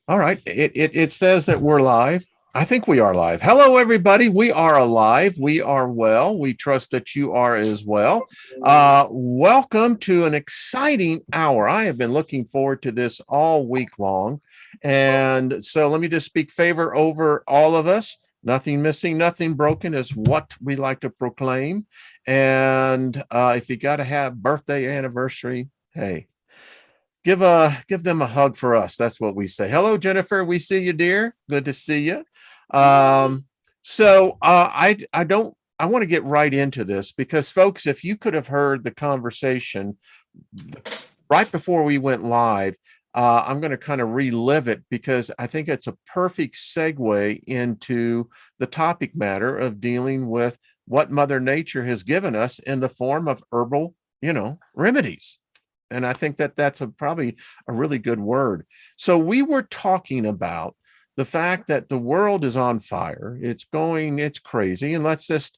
All right. It says that we're live. I think we are live. Hello, everybody. We are alive. We are well. We trust that you are as well. Welcome to an exciting hour. I have been looking forward to this all week long. And so let me just speak favor over all of us. Nothing missing, nothing broken is what we like to proclaim. And if you got to have birthday anniversary, hey, give them a hug for us. That's what we say. Hello, Jennifer. We see you, dear. Good to see you. Um, I want to get right into this because, folks, if you could have heard the conversation right before we went live, I'm going to kind of relive it because I think it's a perfect segue into the topic matter of dealing with what Mother Nature has given us in the form of herbal, remedies. And I think that that's probably a really good word. So we were talking about the fact that the world is on fire. It's crazy. And let's just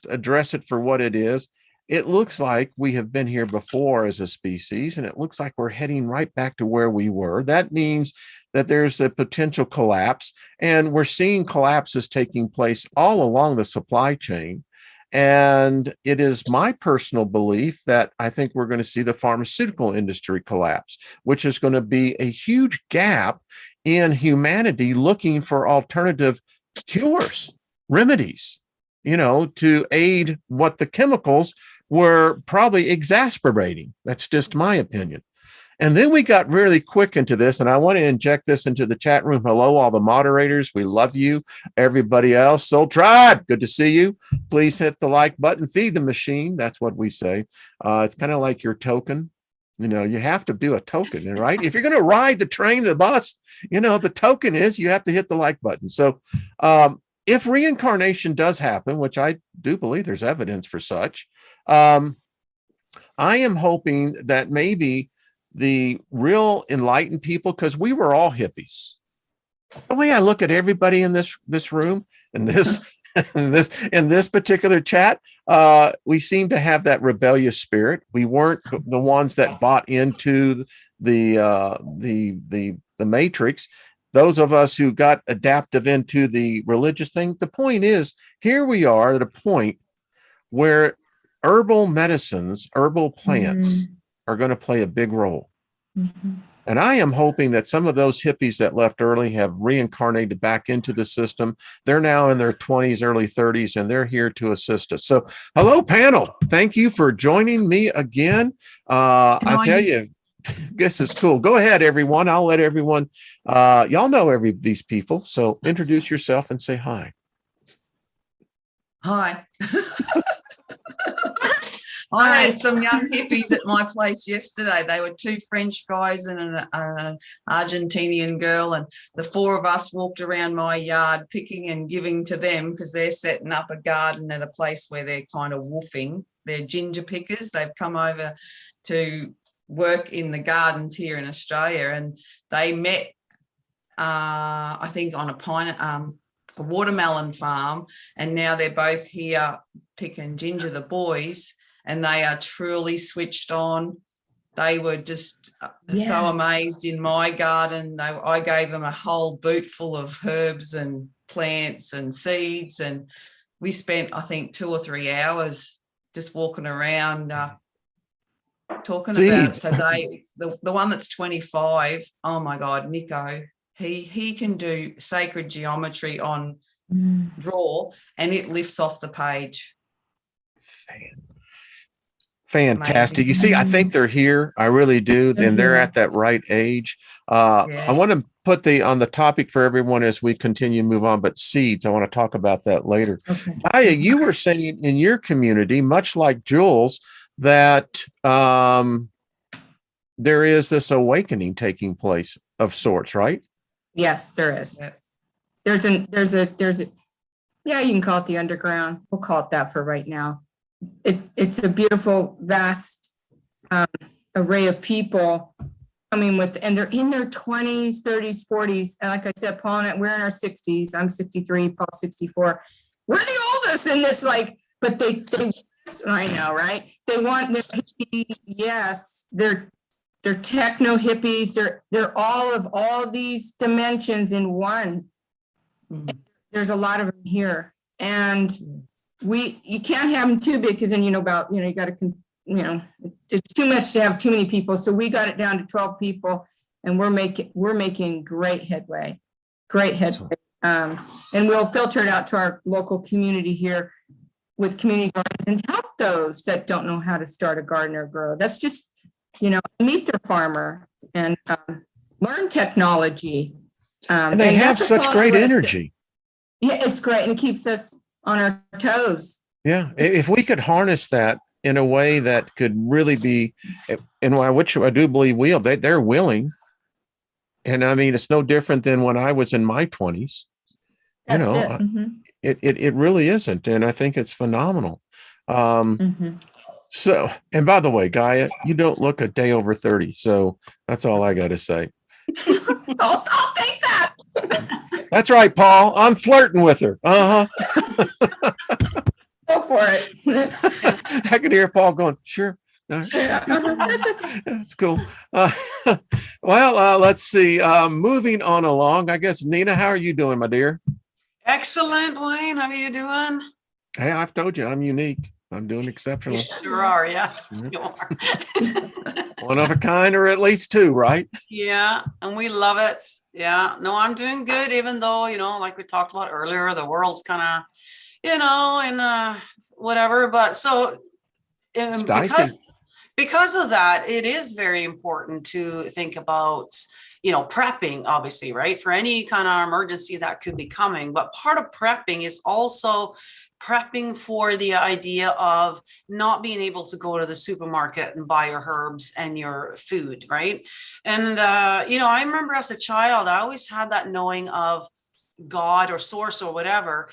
address it for what it is. It looks like we have been here before as a species, and it looks like we're heading right back to where we were. That means that there's a potential collapse, and we're seeing collapses taking place all along the supply chain. And it is my personal belief that I think we're going to see the pharmaceutical industry collapse, which is going to be a huge gap in humanity looking for alternative cures, remedies, to aid what the chemicals were probably exacerbating. That's just my opinion. And then we got really quick into this, and I want to inject this into the chat room. Hello, all the moderators. We love you. Everybody else, Soul Tribe, good to see you. Please hit the like button. Feed the machine. That's what we say. It's kind of like your token. You have to do a token, right? If you're going to ride the train, the bus, the token is you have to hit the like button. So if reincarnation does happen, which I do believe there's evidence for such, I am hoping that maybe the real enlightened people, because we were all hippies. The way I look at everybody in this room and this in this particular chat, we seem to have that rebellious spirit. We weren't the ones that bought into the matrix. Those of us who got adaptive into the religious thing. The point is, here we are at a point where herbal medicines, herbal plants are going to play a big role. And I am hoping that some of those hippies that left early have reincarnated back into the system. They're now in their 20s, early 30s, and they're here to assist us. So, hello, panel. Thank you for joining me again. I tell you, this is cool. Go ahead, everyone. I'll let everyone, y'all know these people. So introduce yourself and say hi. Hi. I had some young hippies at my place yesterday. They were two French guys and an Argentinian girl, and the four of us walked around my yard picking and giving to them because they're setting up a garden at a place where they're kind of woofing. They're ginger pickers. They've come over to work in the gardens here in Australia, and they met, I think, on a watermelon farm, and now they're both here picking ginger, the boys. And they are truly switched on. They were just so amazed in my garden. I gave them a whole boot full of herbs and plants and seeds. And we spent, I think, 2 or 3 hours just walking around talking about it. So the one that's 25, oh my God, Nico, he can do sacred geometry on draw, and it lifts off the page. Fantastic. Amazing. You see, I think they're here. I really do. And they're at that right age. I want to put on the topic for everyone as we continue to move on, but seeds, I want to talk about that later. Okay. Aya, you were saying in your community, much like Jules, that there is this awakening taking place of sorts, right? Yes, there is. There's a yeah, you can call it the underground. We'll call it that for right now. It's a beautiful, vast array of people coming with, and they're in their 20s, 30s, 40s. And like I said, Paul and I, we're in our 60s. I'm 63, Paul's 64. We're the oldest in this, but they right now, right? They want their, yes, they're they're techno hippies. They're all of all these dimensions in one. There's a lot of them here, and you can't have them too big, because then you got to, it's too much to have too many people. So we got it down to 12 people, and we're making great headway. And we'll filter it out to our local community here with community gardens and help those that don't know how to start a garden or grow. That's just, meet their farmer and learn technology. And they have such great energy. Yeah, it's great, and it keeps us on our toes. Yeah, if we could harness that in a way that could really be, and which I do believe they're willing. And I mean, it's no different than when I was in my 20s. It really isn't, and I think it's phenomenal. So, and by the way, Gaia, you don't look a day over 30, so that's all I got to say. I'll take that. That's right, Paul. I'm flirting with her. Go for it. I could hear Paul going, sure. That's cool. Let's see. Moving on along, I guess, Nina, how are you doing, my dear? Excellent, Wayne. How are you doing? Hey, I've told you I'm unique. I'm doing exceptional. You sure are. Yes, you are. One of a kind, or at least two, right? Yeah, and we love it. Yeah, no, I'm doing good, even though, like we talked about earlier, the world's kind of, and whatever. But so because of that, it is very important to think about, prepping, obviously, right? For any kind of emergency that could be coming. But part of prepping is also prepping for the idea of not being able to go to the supermarket and buy your herbs and your food, right? And, I remember as a child, I always had that knowing of God or source or whatever.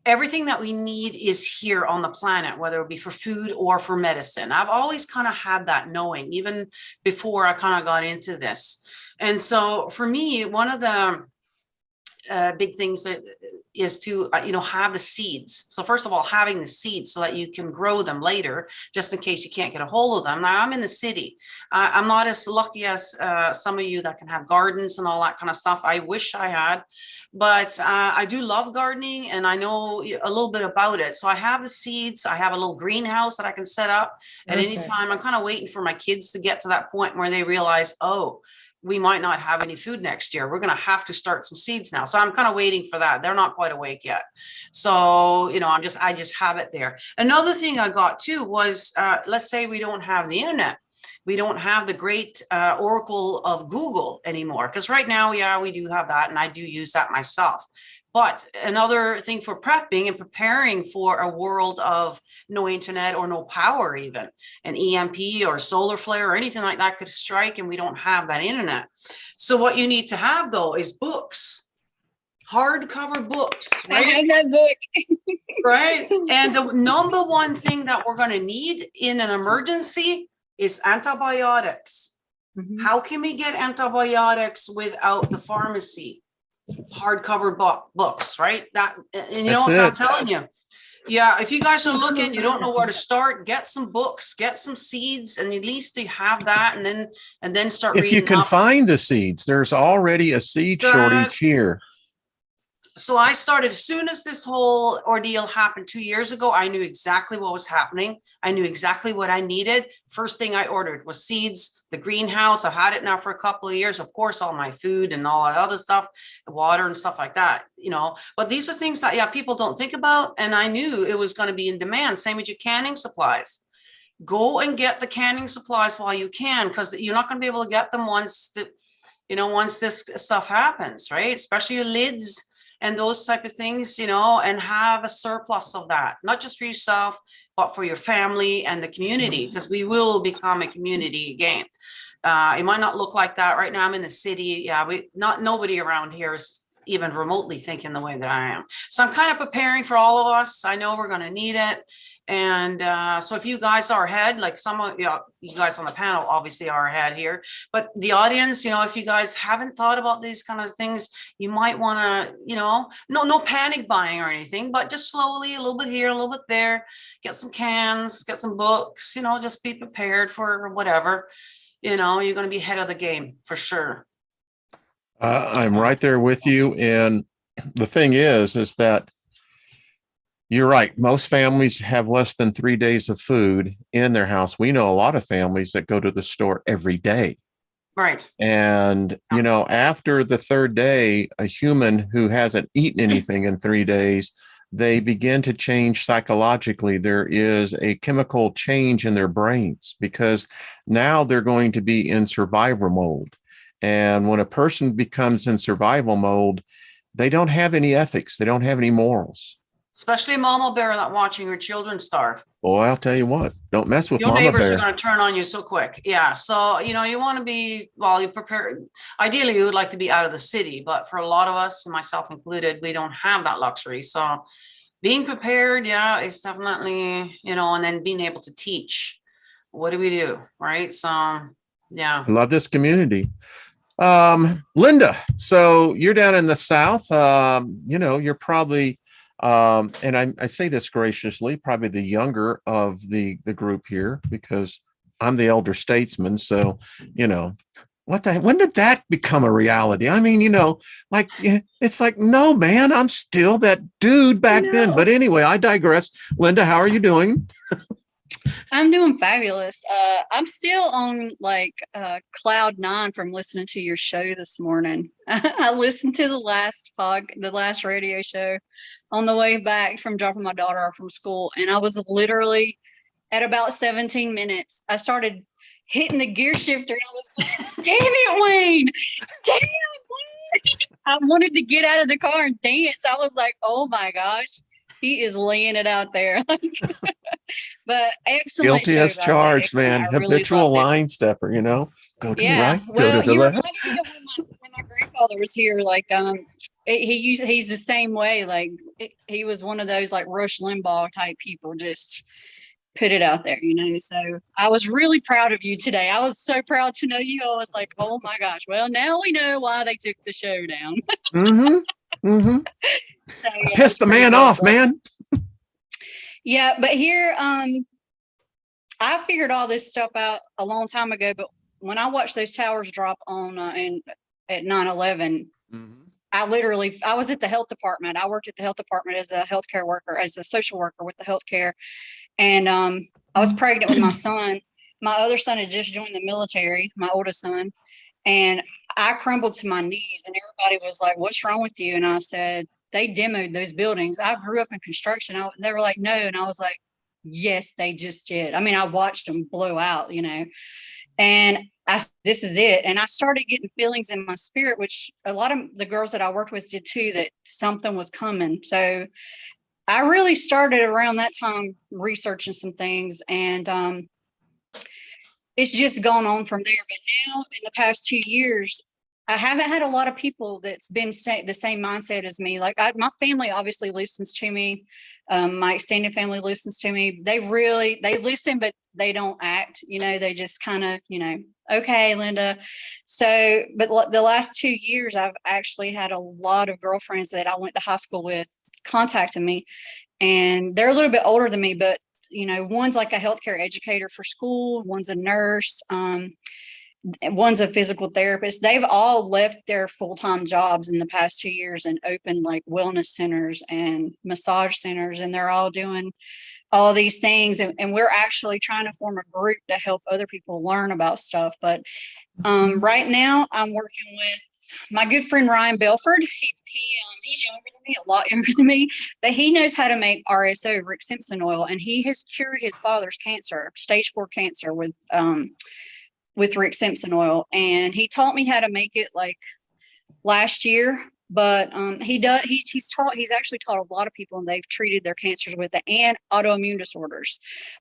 Everything that we need is here on the planet, whether it be for food or for medicine. I've always kind of had that knowing, even before I kind of got into this. And so for me, one of the big things is to have the seeds. So first of all, having the seeds so that you can grow them later, just in case you can't get a hold of them. Now I'm in the city. I'm not as lucky as some of you that can have gardens and all that kind of stuff. I wish I had, but I do love gardening, and I know a little bit about it. So I have the seeds. I have a little greenhouse that I can set up at any time. I'm kind of waiting for my kids to get to that point where they realize, oh, we might not have any food next year. We're going to have to start some seeds now. So I'm kind of waiting for that. They're not quite awake yet. So, I just have it there. Another thing I got too was, let's say we don't have the internet. We don't have the great oracle of Google anymore. Because right now, we do have that. And I do use that myself. But another thing for prepping and preparing for a world of no internet or no power, even an EMP or solar flare or anything like that could strike, and we don't have that internet. So what you need to have, though, is books, hardcover books. Right? I have that book. Right. And the number one thing that we're going to need in an emergency is antibiotics. Mm-hmm. How can we get antibiotics without the pharmacy? Hardcover books, right? So I'm telling you, if you guys are looking, you don't know where to start, get some books, get some seeds, and at least you have that, and then start reading. If you can find the seeds, there's already a seed shortage here. So I started, as soon as this whole ordeal happened 2 years ago, I knew exactly what was happening. I knew exactly what I needed. First thing I ordered was seeds, the greenhouse. I've had it now for a couple of years. Of course, all my food and all that other stuff, water and stuff like that, But these are things that, people don't think about. And I knew it was going to be in demand. Same with your canning supplies. Go and get the canning supplies while you can, because you're not going to be able to get them once this stuff happens, right? Especially your lids and those type of things, and have a surplus of that, not just for yourself, but for your family and the community, because we will become a community again. It might not look like that right now. I'm in the city. Nobody around here is even remotely thinking the way that I am. So I'm kind of preparing for all of us. I know we're going to need it. And so if you guys are ahead, like some of you guys on the panel obviously are ahead here, but the audience, if you guys haven't thought about these kind of things, you might want to, no panic buying or anything, but just slowly, a little bit here, a little bit there, get some cans, get some books, just be prepared for whatever. you're going to be ahead of the game for sure. I'm right there with you. And the thing is that you're right. Most families have less than 3 days of food in their house. We know a lot of families that go to the store every day. Right. And, after the third day, a human who hasn't eaten anything in 3 days, they begin to change psychologically. There is a chemical change in their brains because now they're going to be in survival mode. And when a person becomes in survival mode, they don't have any ethics. They don't have any morals. Especially Mama Bear not watching her children starve. Boy, I'll tell you what, don't mess with Your Mama neighbors Bear. are going to turn on you so quick. Yeah. So, you want to be, you prepare. Ideally, you would like to be out of the city, but for a lot of us, myself included, we don't have that luxury. So being prepared, is definitely, and then being able to teach. What do we do? Right. So, yeah. I love this community. Linda, so you're down in the South. You're probably, and I say this graciously, probably the younger of the group here because I'm the elder statesman. So, when did that become a reality? I mean, it's like, no, man, I'm still that dude back then. But anyway, I digress. Linda, how are you doing? I'm doing fabulous. I'm still on cloud 9 from listening to your show this morning. I listened to the last radio show on the way back from dropping my daughter off from school, and I was literally at about 17 minutes. I started hitting the gear shifter, and I was going, "Damn it, Wayne! Damn it, Wayne!" I wanted to get out of the car and dance. I was like, "Oh my gosh." He is laying it out there. But excellent. Guilty as charged, man. Habitual line stepper, go to the right, go to the left. When my grandfather was here, he's the same way. He was one of those Rush Limbaugh type people, just put it out there, So I was really proud of you today. I was so proud to know you. I was like, oh my gosh. Well, now we know why they took the show down. So, Pissed the man off, man. Yeah, but here, I figured all this stuff out a long time ago. But when I watched those towers drop on at 9/11, I was at the health department. I worked at the health department as a healthcare worker, as a social worker with the healthcare, and I was pregnant with my son. My other son had just joined the military, my oldest son, and I crumbled to my knees, and everybody was like, "What's wrong with you?" And I said, "They demoed those buildings. I grew up in construction." They were like, "No." And I was like, "Yes, they just did." I mean, I watched them blow out, and this is it. And I started getting feelings in my spirit, which a lot of the girls that I worked with did too, that something was coming. So I really started around that time researching some things, and it's just gone on from there. But now in the past 2 years, I haven't had a lot of people that's been the same mindset as me. My family obviously listens to me. My extended family listens to me. They listen, but they don't act, they just kind of, okay, Linda. So, but the last 2 years, I've actually had a lot of girlfriends that I went to high school with contacting me, and they're a little bit older than me, but one's like a healthcare educator for school. One's a nurse. One's a physical therapist. They've all left their full-time jobs in the past 2 years and opened wellness centers and massage centers. And they're all doing all these things. And we're actually trying to form a group to help other people learn about stuff. But right now I'm working with my good friend, Ryan Belford. He's younger than me, a lot younger than me, but he knows how to make RSO, Rick Simpson oil. And he has cured his father's cancer, stage 4 cancer with Rick Simpson oil, and he taught me how to make it last year. But he's actually taught a lot of people, and they've treated their cancers with it and autoimmune disorders.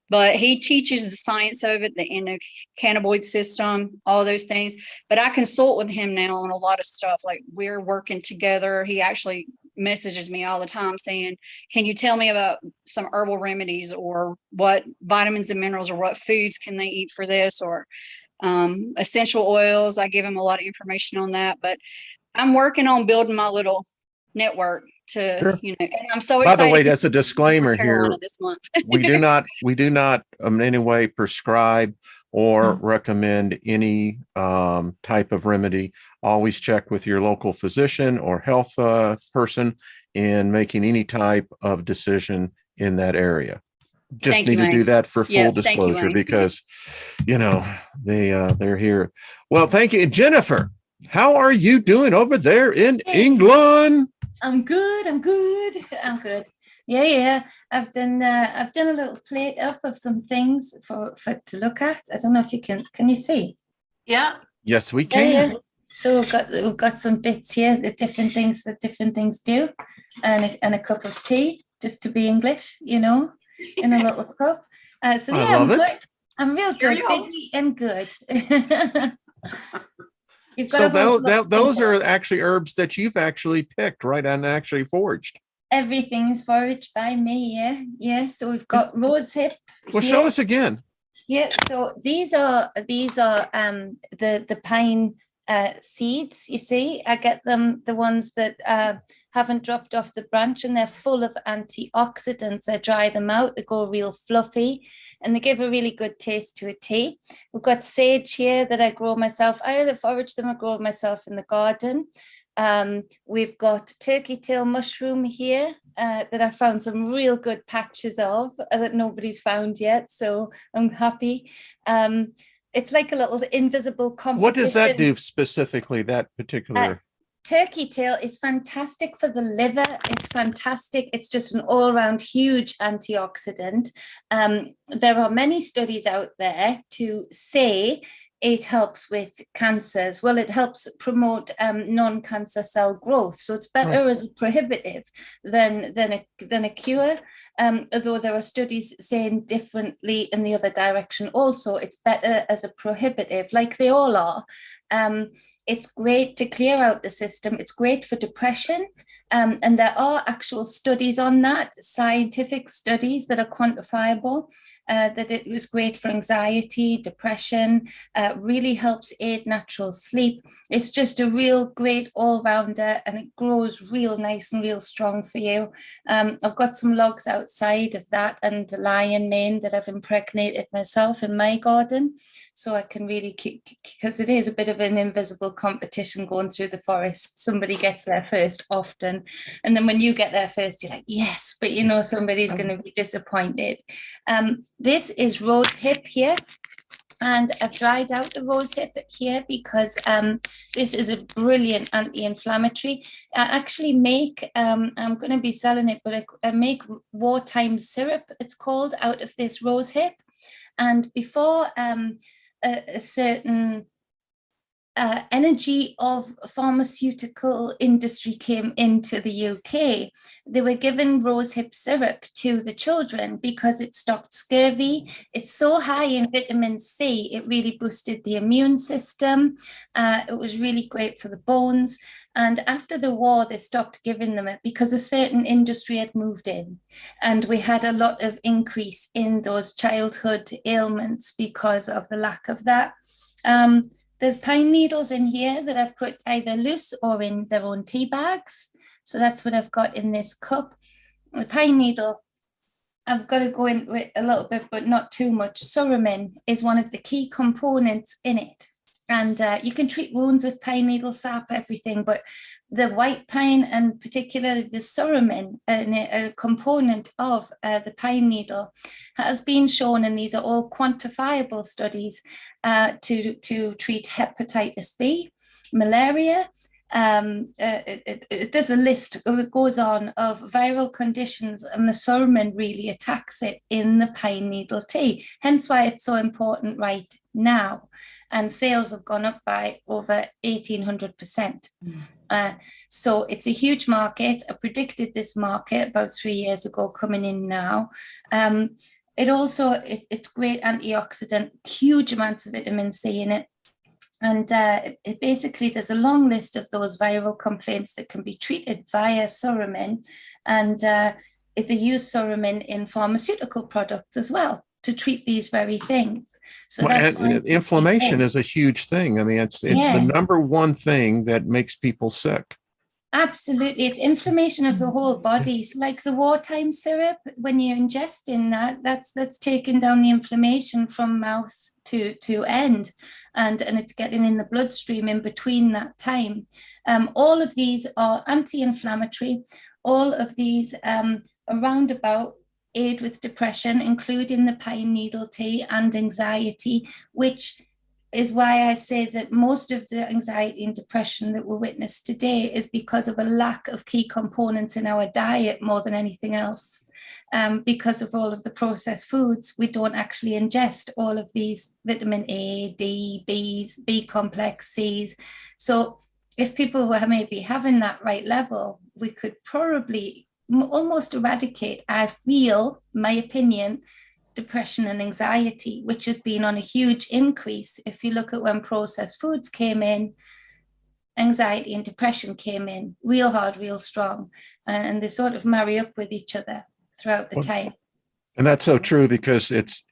But he teaches the science of it, the endocannabinoid system, all those things. But I consult with him now on a lot of stuff. We're working together. He actually messages me all the time saying, "Can you tell me about some herbal remedies, or what vitamins and minerals, or what foods can they eat for this, or essential oils?" I give him a lot of information on that. But I'm working on building my little network to, Sure. and I'm so excited. By the way, that's a disclaimer here. This month. we do not in any way prescribe or recommend any type of remedy, always check with your local physician or health person in making any type of decision in that area. Just Thank need you, to do Wayne. that for full Yeah, thank you, disclosure Wayne. because, they're here. Well, thank you. Jennifer, how are you doing over there in England? I'm good. I'm good. I'm good. Yeah. I've done a little plate up of some things for to look at. I don't know if you can you see? Yeah. Yes, we can. Yeah. So we've got some bits here, the different things that different things do, and a cup of tea, just to be English, in a little cup. So I yeah, love I'm it. good. I'm real good, Cheerios. busy and good. You've So got a whole those are actually herbs that you've actually picked, right, and actually foraged. everything's foraged by me. Yeah. So we've got rose hip. Well, here. show us again. Yeah, so these are the pine seeds. You see, I get them, the ones that haven't dropped off the branch, and they're full of antioxidants. I dry them out, they go real fluffy, and they give a really good taste to a tea. We've got sage here that I grow myself. I either forage them or grow myself in the garden. We've got turkey tail mushroom here that I found some real good patches of that nobody's found yet, so I'm happy. It's like a little invisible competition. What does that do specifically, that particular? Turkey tail is fantastic for the liver. It's fantastic. It's just an all-around huge antioxidant. There are many studies out there to say it helps with cancers. Well, it helps promote non-cancer cell growth. So it's better as a prohibitive than a cure. Although there are studies saying differently in the other direction. Also, it's better as a prohibitive, like they all are. It's great to clear out the system. It's great for depression. And there are actual studies on that, scientific studies that are quantifiable, that it was great for anxiety, depression, really helps aid natural sleep. It's just a real great all-rounder, and it grows real nice and real strong for you. I've got some logs outside of that and the lion mane that I've impregnated myself in my garden. So I can really keep, because it is a bit of an invisible competition going through the forest. Somebody gets there first often. And then when you get there first, you're like, yes, but somebody's going to be disappointed. This is rose hip here. And I've dried out the rose hip here because this is a brilliant anti-inflammatory. I actually make, I'm going to be selling it, but I make wartime syrup, it's called, out of this rose hip. And before a certain energy of pharmaceutical industry came into the UK, they were given rosehip syrup to the children because it stopped scurvy. It's so high in vitamin C, it really boosted the immune system. It was really great for the bones. And after the war, they stopped giving them it because a certain industry had moved in. And we had a lot of increase in those childhood ailments because of the lack of that. There's pine needles in here that I've put either loose or in their own tea bags. So that's what I've got in this cup. The pine needle, I've got to go in with a little bit, but not too much. Suramin is one of the key components in it. And you can treat wounds with pine needle sap, everything, but the white pine and particularly the suramin, a component of the pine needle, has been shown, and these are all quantifiable studies, to treat hepatitis B, malaria. There's a list that goes on of viral conditions, and the suramin really attacks it in the pine needle tea, hence why it's so important right now. And sales have gone up by over 1,800%. So it's a huge market. I predicted this market about 3 years ago, coming in now. It's great antioxidant, huge amounts of vitamin C in it. And basically, there's a long list of those viral complaints that can be treated via suramin. And they use suramin in pharmaceutical products as well to treat these very things. So that's why inflammation is a huge thing. I mean, it's the number one thing that makes people sick. Absolutely. It's inflammation of the whole body. It's like the wartime syrup. When you're ingesting that, that's taking down the inflammation from mouth to end. And it's getting in the bloodstream in between that time. All of these are anti-inflammatory. All of these around about aid with depression, including the pine needle tea and anxiety, which is why I say that most of the anxiety and depression that we witness today is because of a lack of key components in our diet more than anything else. Because of all of the processed foods, we don't actually ingest all of these vitamin A, D, Bs, B complex, Cs. So if people were maybe having that right level, we could probably almost eradicate, I feel, my opinion, depression and anxiety, which has been on a huge increase. If you look at when processed foods came in, anxiety and depression came in real hard, real strong, and they sort of marry up with each other throughout the time. And that's so true, because it's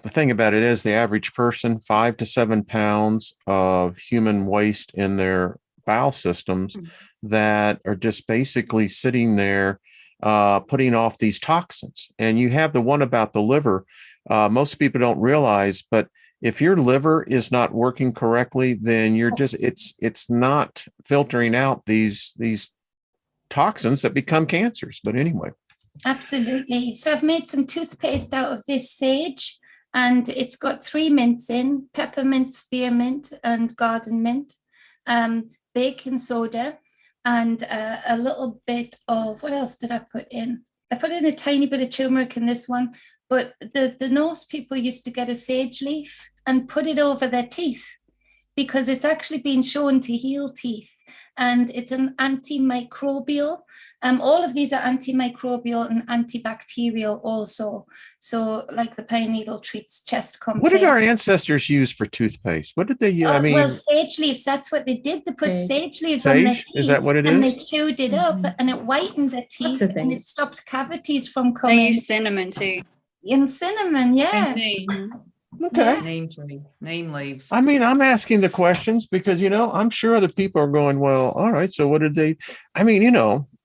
the thing about it is the average person, 5 to 7 pounds of human waste in their bowel systems that are just basically sitting there putting off these toxins. And you have the one about the liver. Most people don't realize, but if your liver is not working correctly, then you're just, it's not filtering out these toxins that become cancers. But anyway. Absolutely. So I've made some toothpaste out of this sage, and it's got 3 mints in: peppermint, spearmint, and garden mint, baking soda, and a little bit of, what else did I put in? I put in a tiny bit of turmeric in this one, but the Norse people used to get a sage leaf and put it over their teeth, because it's actually been shown to heal teeth, and it's an antimicrobial. All of these are antimicrobial and antibacterial also. So like the pine needle treats chest complaints. What did our ancestors use for toothpaste? What did they use? I mean, well, sage leaves, that's what they did. They put sage leaves on their teeth. Is that what it is? And they chewed it up, and it whitened their teeth, and it stopped cavities from coming. They use cinnamon too. And cinnamon, yeah. And neem. Okay. Neem leaves. I mean, I'm asking the questions because, I'm sure other people are going, well, all right, so what did they, I mean,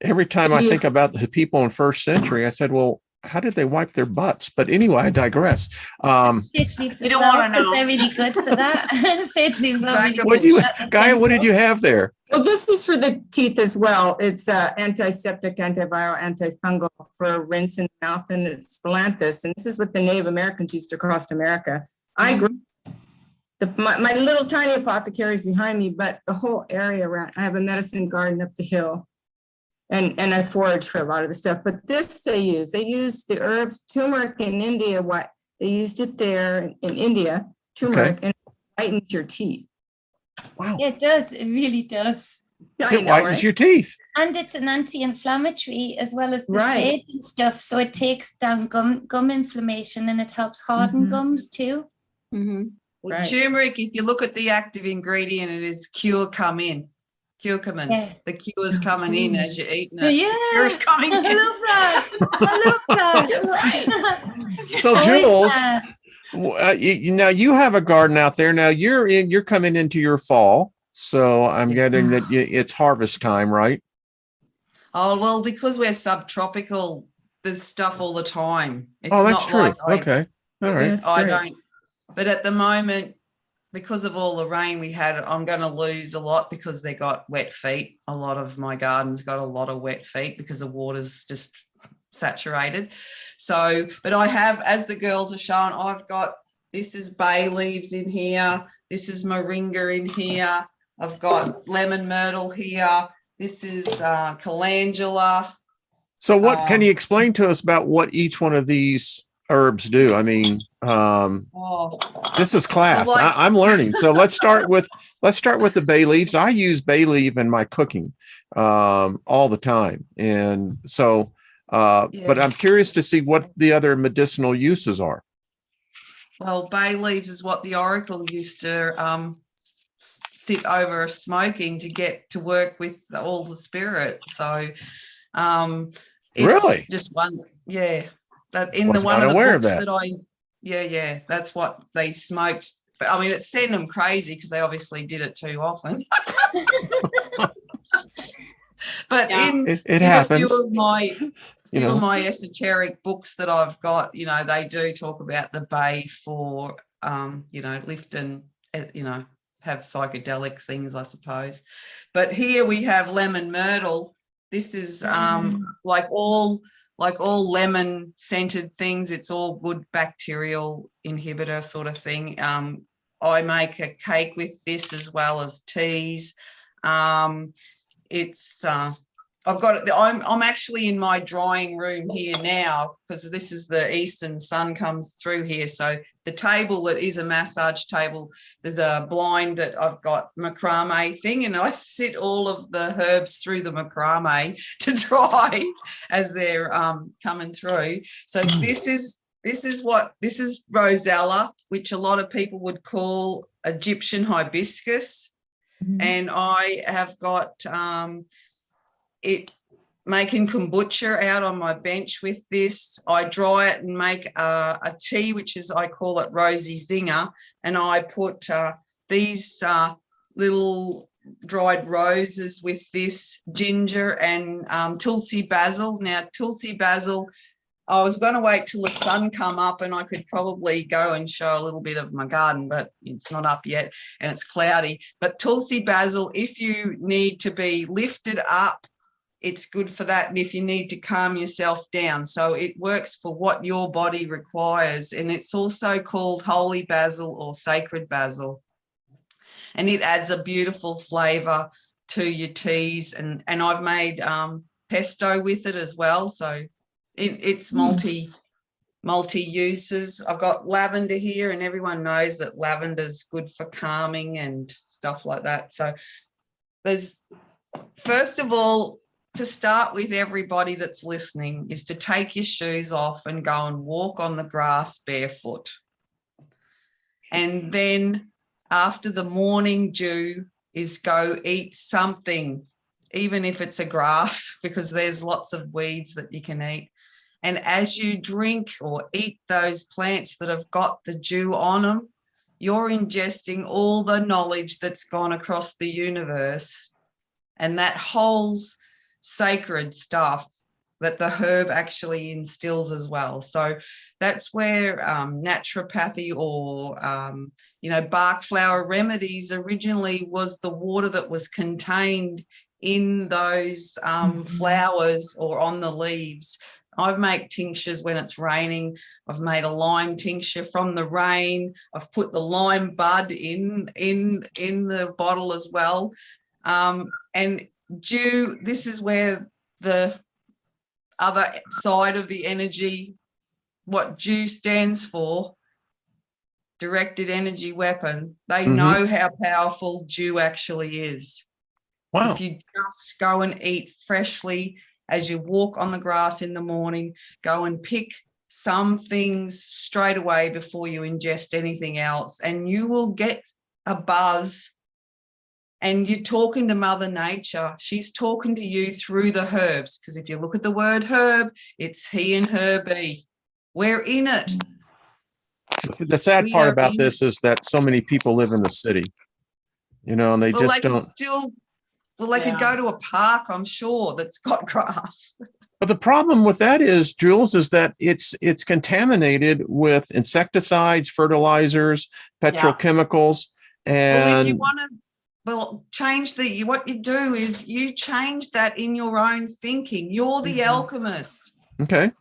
every time I think about the people in first century, I said, well, how did they wipe their butts? But anyway, I digress. Sage leaves, you don't want to know. They're really good for that. Sage leaves are really What good. Gaia, what did you have there? Well, this is for the teeth as well. It's antiseptic, antiviral, antifungal for rinse in the mouth, and it's Philanthus. And this is what the Native Americans used across America. I grew my little tiny apothecary is behind me, but the whole area around, I have a medicine garden up the hill, and I forage for a lot of the stuff. But this they use the herbs, turmeric in India. What they used it there in India, turmeric, and it whitens your teeth. Wow. It does. It really does. It whitens your teeth. And it's an anti-inflammatory as well as the sage and stuff. So it takes down gum inflammation, and it helps harden gums too. Well, turmeric, if you look at the active ingredient, it is curcumin. Curcumin. Yeah. The cure's coming in as you're eating it. Yeah. Cure's coming in. I love that. You're right. So Jules, now you have a garden out there. Now you're coming into your fall. So I'm gathering that it's harvest time, right? Oh, well, because we're subtropical, there's stuff all the time. It's that's true. Okay. All right. I don't. But at the moment, because of all the rain we had, I'm going to lose a lot because they got wet feet. A lot of my gardens got a lot of wet feet because the water's just saturated. So, but I have, as the girls are showing, I've got, this is bay leaves in here. This is moringa in here. I've got lemon myrtle here. This is calendula. So what can you explain to us about what each one of these herbs do? I mean, this is class. I'm learning. So let's start with the bay leaves. I use bay leaf in my cooking all the time. And so, but I'm curious to see what the other medicinal uses are. Well, bay leaves is what the Oracle used to sit over smoking to get to work with all the spirit. So it's really just one, that in the one of the books that that's what they smoked. But I mean, it's sending them crazy because they obviously did it too often. But Yeah. in It in happens. a few of my You few of know, my esoteric books that I've got, they do talk about the bay for lift and have psychedelic things, I suppose. But here we have lemon myrtle. This is like all lemon scented things. It's all good bacterial inhibitor sort of thing. I make a cake with this as well as teas. I'm actually in my drawing room here now because this is the eastern sun comes through here. So the table that is a massage table, there's a blind that I've got macrame thing, and I sit all of the herbs through the macrame to dry as they're coming through. So this is rosella, which a lot of people would call Egyptian hibiscus. And I have got it making kombucha out on my bench with this. I dry it and make a tea, which is, I call it Rosy Zinger. And I put these little dried roses with this ginger and Tulsi basil. Now, Tulsi basil, I was going to wait till the sun come up and I could probably go and show a little bit of my garden, but it's not up yet and it's cloudy. But Tulsi basil, if you need to be lifted up, it's good for that. And if you need to calm yourself down, so it works for what your body requires. And it's also called holy basil or sacred basil. And it adds a beautiful flavor to your teas. And I've made pesto with it as well. So it's multi uses. I've got lavender here, and everyone knows that lavender's good for calming and stuff like that. So there's, first of all, to start with, everybody that's listening, is to take your shoes off and go and walk on the grass barefoot. And then after the morning dew is go eat something, even if it's a grass, because there's lots of weeds that you can eat. And as you drink or eat those plants that have got the dew on them, you're ingesting all the knowledge that's gone across the universe. And that holds sacred stuff that the herb actually instills as well. So that's where naturopathy or, bark flower remedies originally was the water that was contained in those flowers or on the leaves. I make tinctures when it's raining. I've made a lime tincture from the rain. I've put the lime bud in the bottle as well. And dew, this is where the other side of the energy, what dew stands for, directed energy weapon. They know how powerful dew actually is. wow. If you just go and eat freshly as you walk on the grass in the morning, go and pick some things straight away before you ingest anything else, and you will get a buzz. And you're talking to Mother Nature. She's talking to you through the herbs, because if you look at the word herb, it's he and her be. We're in it. The sad We part are about in this is that so many people live in the city, and they just don't. They could go to a park, I'm sure, that's got grass. But the problem with that is, Jules, is that it's contaminated with insecticides, fertilizers, petrochemicals, and Well, if you want to change what you do is you change that in your own thinking. You're the alchemist. okay.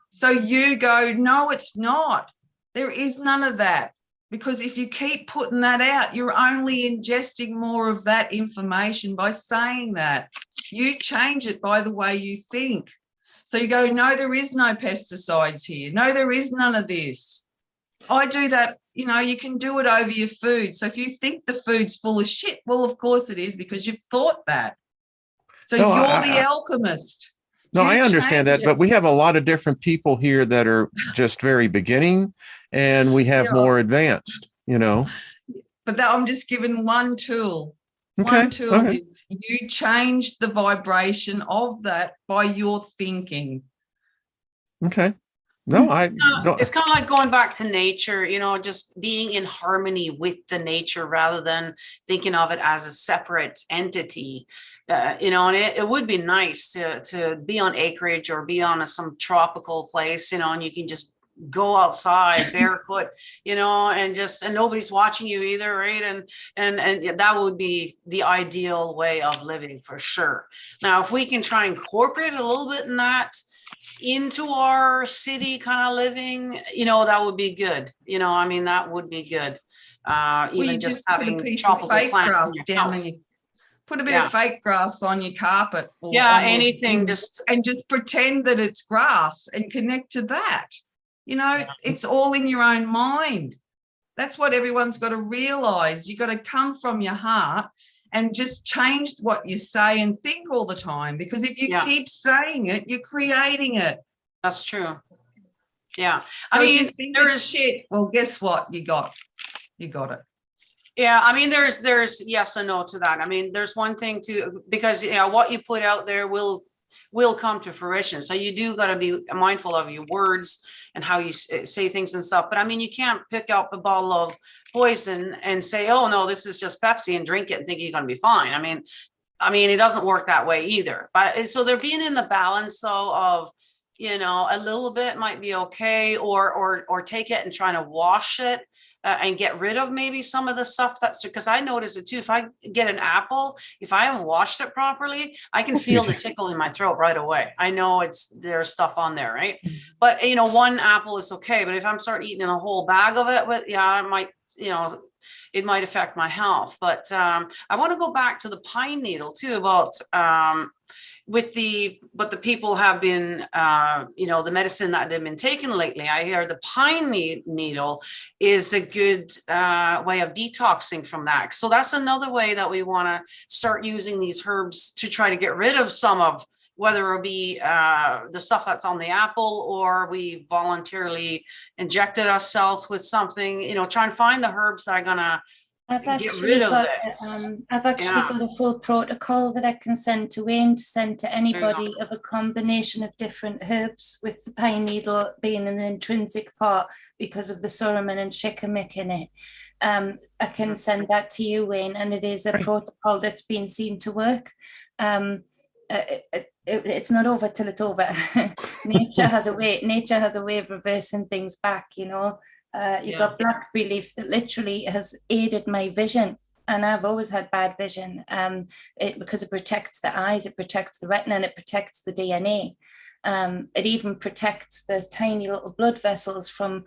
So you go, no, it's not. There is none of that. Because if you keep putting that out, you're only ingesting more of that information by saying that. You change it by the way you think. So you go, no, there is no pesticides here. No, there is none of this. I do that. You can do it over your food. So if you think the food's full of shit, well, of course it is, because you've thought that. So you're the alchemist. No, I understand that, but we have a lot of different people here that are just very beginning, and we have more advanced, But I'm just giving one tool. Okay. One tool is you change the vibration of that by your thinking. Okay. No, I don't. It's kind of like going back to nature, just being in harmony with the nature rather than thinking of it as a separate entity. And it would be nice to be on acreage or be on some tropical place, and you can just go outside barefoot, and nobody's watching you either, right? And that would be the ideal way of living for sure. Now, if we can try and incorporate a little bit in that into our city kind of living, that would be good. That would be good. Even you just put a having piece of tropical fake plants grass in your down house. and put a bit of fake grass on your carpet. Or Yeah, on anything, and just pretend that it's grass and connect to that. It's all in your own mind. That's what everyone's got to realize. You got to come from your heart and just change what you say and think all the time, because if you keep saying it, you're creating it. That's true. Yeah. So I if you mean, think there it's is shit. Well, guess what? You got it. Yeah, I mean, there's yes and no to that. I mean, there's one thing too, because what you put out there will come to fruition. So you do got to be mindful of your words and how you say things and stuff. But I mean, you can't pick up a bottle of poison and say, oh no, this is just Pepsi, and drink it and think you're going to be fine. I mean, it doesn't work that way either. But so they're being in the balance though of, a little bit might be okay, or take it and trying to wash it. And get rid of maybe some of the stuff because I notice it too. If I get an apple, if I haven't washed it properly, I can feel the tickle in my throat right away. I know there's stuff on there, right? But one apple is okay. But if I'm start eating a whole bag of it, it might, it might affect my health. But I want to go back to the pine needle too about but the people have been, the medicine that they've been taking lately. I hear the pine needle is a good way of detoxing from that. So that's another way that we want to start using these herbs to try to get rid of some of, whether it be the stuff that's on the apple, or we voluntarily injected ourselves with something, try and find the herbs that are going to get rid of this. I've actually got a full protocol that I can send to Wayne to send to anybody of a combination of different herbs, with the pine needle being an intrinsic part because of the suramin and shikimik in it. I can send that to you, Wayne, and it is a protocol that's been seen to work. It's not over till it's over. Nature has a way of reversing things back, You've got blackberry leaf that literally has aided my vision, and I've always had bad vision because it protects the eyes, it protects the retina, and it protects the DNA. It even protects the tiny little blood vessels from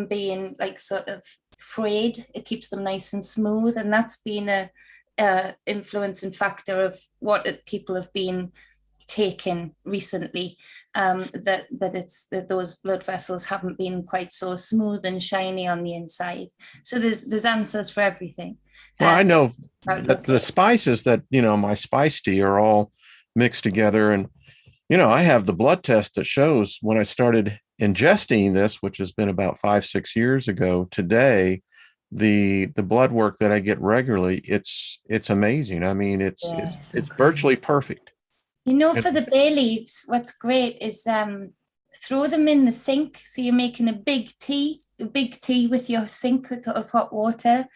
being like sort of frayed. It keeps them nice and smooth, and that's been a influencing factor of what people have been taken recently, that those blood vessels haven't been quite so smooth and shiny on the inside. So there's answers for everything. Well, I know that the spices that my spice tea are all mixed together, and I have the blood test that shows when I started ingesting this, which has been about 5-6 years ago today, the blood work that I get regularly, it's amazing. I mean, it's virtually perfect. For the bay leaves, what's great is throw them in the sink. So you're making a big tea with your sink of hot water,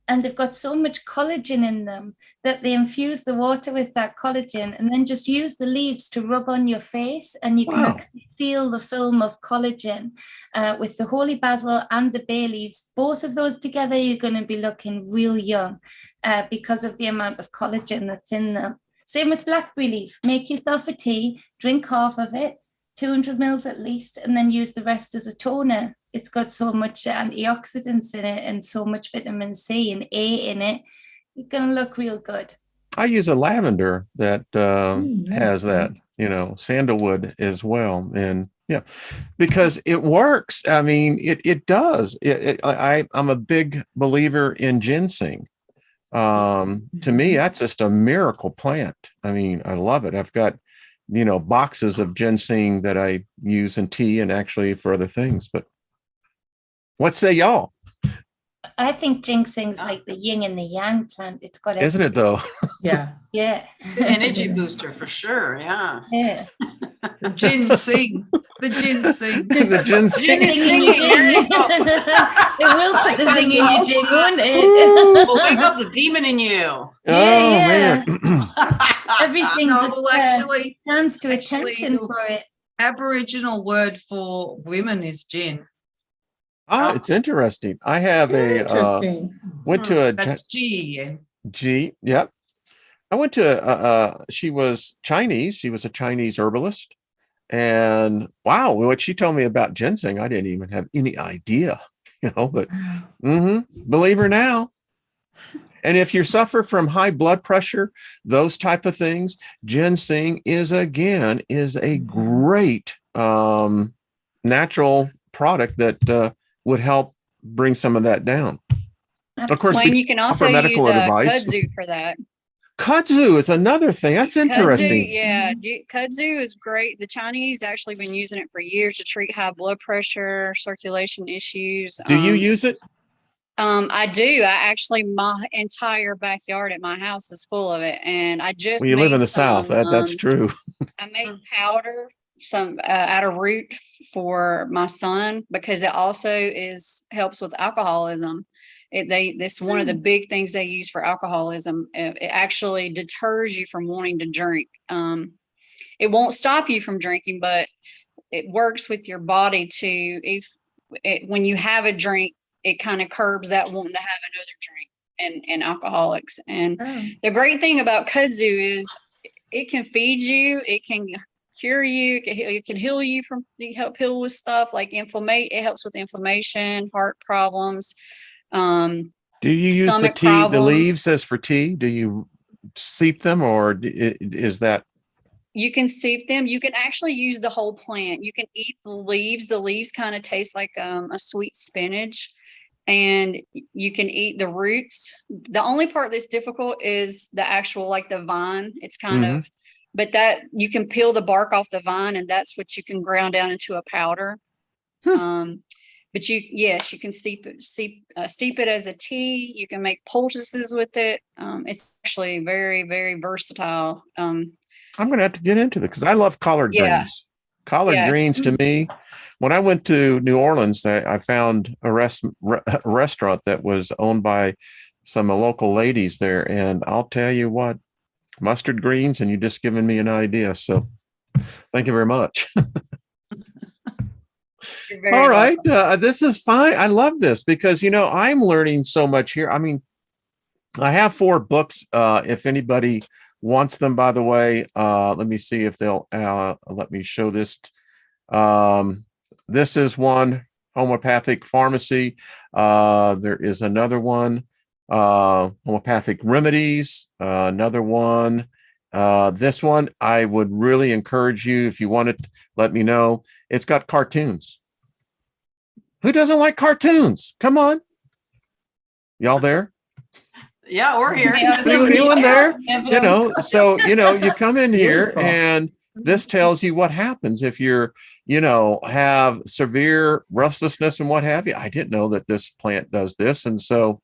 and they've got so much collagen in them that they infuse the water with that collagen, and then just use the leaves to rub on your face, and you can actually feel the film of collagen with the holy basil and the bay leaves. Both of those together, you're going to be looking real young because of the amount of collagen that's in them. Same with blackberry leaf. Make yourself a tea, drink half of it, 200 mils at least, and then use the rest as a toner. It's got so much antioxidants in it and so much vitamin C and A in it. You're going to look real good. I use a lavender that has that, sandalwood as well. And because it works. I mean, it does. I'm a big believer in ginseng. To me, that's just a miracle plant. I mean, I love it. I've got, boxes of ginseng that I use in tea and actually for other things. But what say y'all? I think ginseng's like the yin and the yang plant. It's got Isn't it though? Yeah. Yeah. The energy booster for sure. Yeah. Yeah. The ginseng. The ginseng. The ginseng. It will put the thing in your gin, won't it? We'll wake up the demon in you. Oh man. Everything No, just, well, actually, stands to actually, attention for it. Aboriginal word for women is gin. It's interesting. I have Interesting. went to a That's G. G. Yep. I went to she was Chinese. She was a Chinese herbalist. And wow, what she told me about ginseng, I didn't even have any idea, but believe her now. And if you suffer from high blood pressure, those type of things, ginseng is a great natural product that would help bring some of that down. Of course, Wayne, you can also use advice. kudzu for that. Kudzu is another thing. That's interesting. Kudzu, yeah, kudzu is great. The Chinese actually been using it for years to treat high blood pressure, circulation issues. Do you use it? I do. My entire backyard at my house is full of it, and I just Well, you live in the some, South. That's true. I made powder out of root for my son because it also helps with alcoholism. This one of the big things they use for alcoholism. It actually deters you from wanting to drink. It won't stop you from drinking, but it works with your body to, when you have a drink, it kind of curbs that wanting to have another drink in alcoholics. And the great thing about kudzu is it can feed you, it can cure you, it can heal you help heal with stuff like it helps with inflammation, heart problems. Do you use the tea, problems. The leaves as for tea? Do you seep them, or is that? You can seep them. You can actually use the whole plant. You can eat the leaves. The leaves kind of taste like a sweet spinach, and you can eat the roots. The only part that's difficult is the actual, like the vine. It's kind of, but that you can peel the bark off the vine, and that's what you can ground down into a powder. But you can steep it as a tea. You can make poultices with it. It's actually very, very versatile. I'm going to have to get into it because I love collard greens. Collard greens to me, when I went to New Orleans, I found a restaurant that was owned by some local ladies there. And I'll tell you what, mustard greens, and you just given me an idea. So thank you very much. All right. This is fine. I love this because, I'm learning so much here. I mean, I have 4 books. If anybody wants them, by the way, let me see if they'll let me show this. This is one, Homeopathic Pharmacy. There is another one, Homeopathic Remedies, another one. This one, I would really encourage you, if you want it, let me know. It's got cartoons. Who doesn't like cartoons? Come on. Y'all there? Yeah, we're here. Anyone there? So, you come in here and this tells you what happens if you're, have severe restlessness and what have you. I didn't know that this plant does this. And so,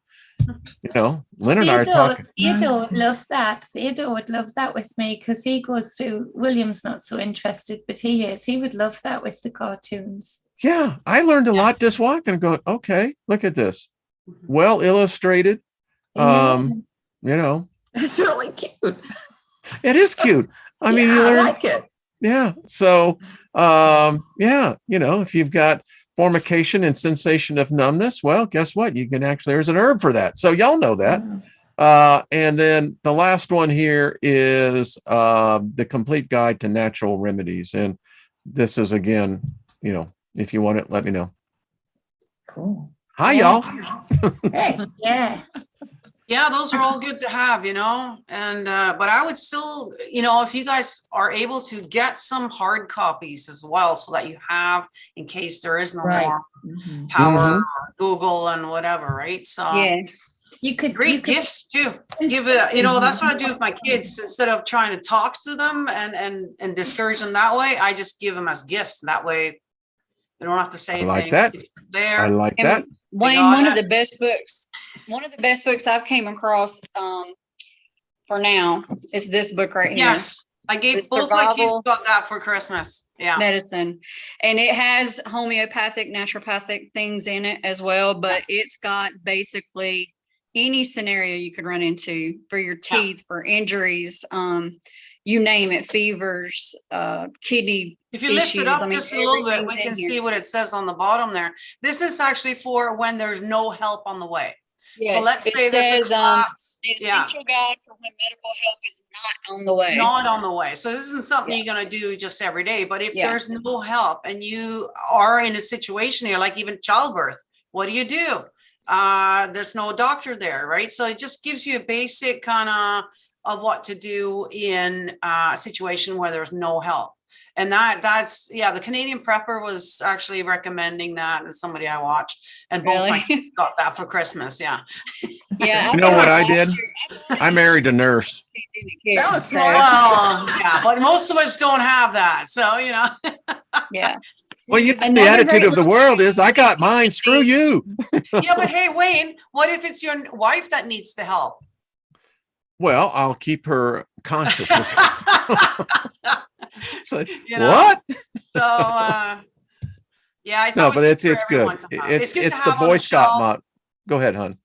Lynn and I are talking. Theodore would love that. Theodore would love that with me because he goes through, William's not so interested, but he is. He would love that with the cartoons. Yeah, I learned a lot just walking and going, okay, look at this. Well illustrated. It's really cute. It is cute. I mean, you learn. I like it. Yeah. So, if you've got formication and sensation of numbness, well, guess what? You can there's an herb for that. So y'all know that. And then the last one here is the complete guide to natural remedies. And this is, again, if you want it, let me know. Cool. Hi, y'all. Hey. Yeah. Yeah, those are all good to have, and but I would still, if you guys are able to get some hard copies as well, so that you have in case there is no more power or Google and whatever, right? So yes, you could gifts too. Give it, that's what I do with my kids. Instead of trying to talk to them and discourage them that way, I just give them as gifts. That way, they don't have to say anything. I like that. It's there. I like that. Wayne, one of the best books I've came across for now is this book right here. Yes, I gave The both my kids survival got that for Christmas. Yeah. medicine, and it has homeopathic, naturopathic things in it as well, but it's got basically any scenario you could run into for your teeth, for injuries, you name it, fevers, kidney If you lift it issues. up I mean, just a little bit, we everything's in can here. see what it says on the bottom there. This is actually for when there's no help on the way. So Yes, let's it say there's a says, collapse. the Yeah, essential guide for when medical help is not on the way. not on the way. So this isn't something Yeah. you're going to do just every day. But if Yeah. there's no help and you are in a situation here, like even childbirth, what do you do? There's no doctor there, right? So it just gives you a basic kind of what to do in a situation where there's no help. And that's, yeah, the Canadian Prepper was actually recommending that, and somebody I watch, and both my Really? kids got that for Christmas. Yeah. Yeah. You know what I last did? year, thought I it married a nurse. didn't care. That was smart. Well, yeah, but most of us don't have that. So, you know. Yeah. Well, the Another attitude great of the little world is, I got mine, screw you. Yeah, but hey, Wayne, what if it's your wife that needs the help? Well, I'll keep her conscious. So, You know? what? So, yeah, it's No, always but it's for good. everyone to have. It's good to the have on Boy the Scout shelf. mod. Go ahead, hon.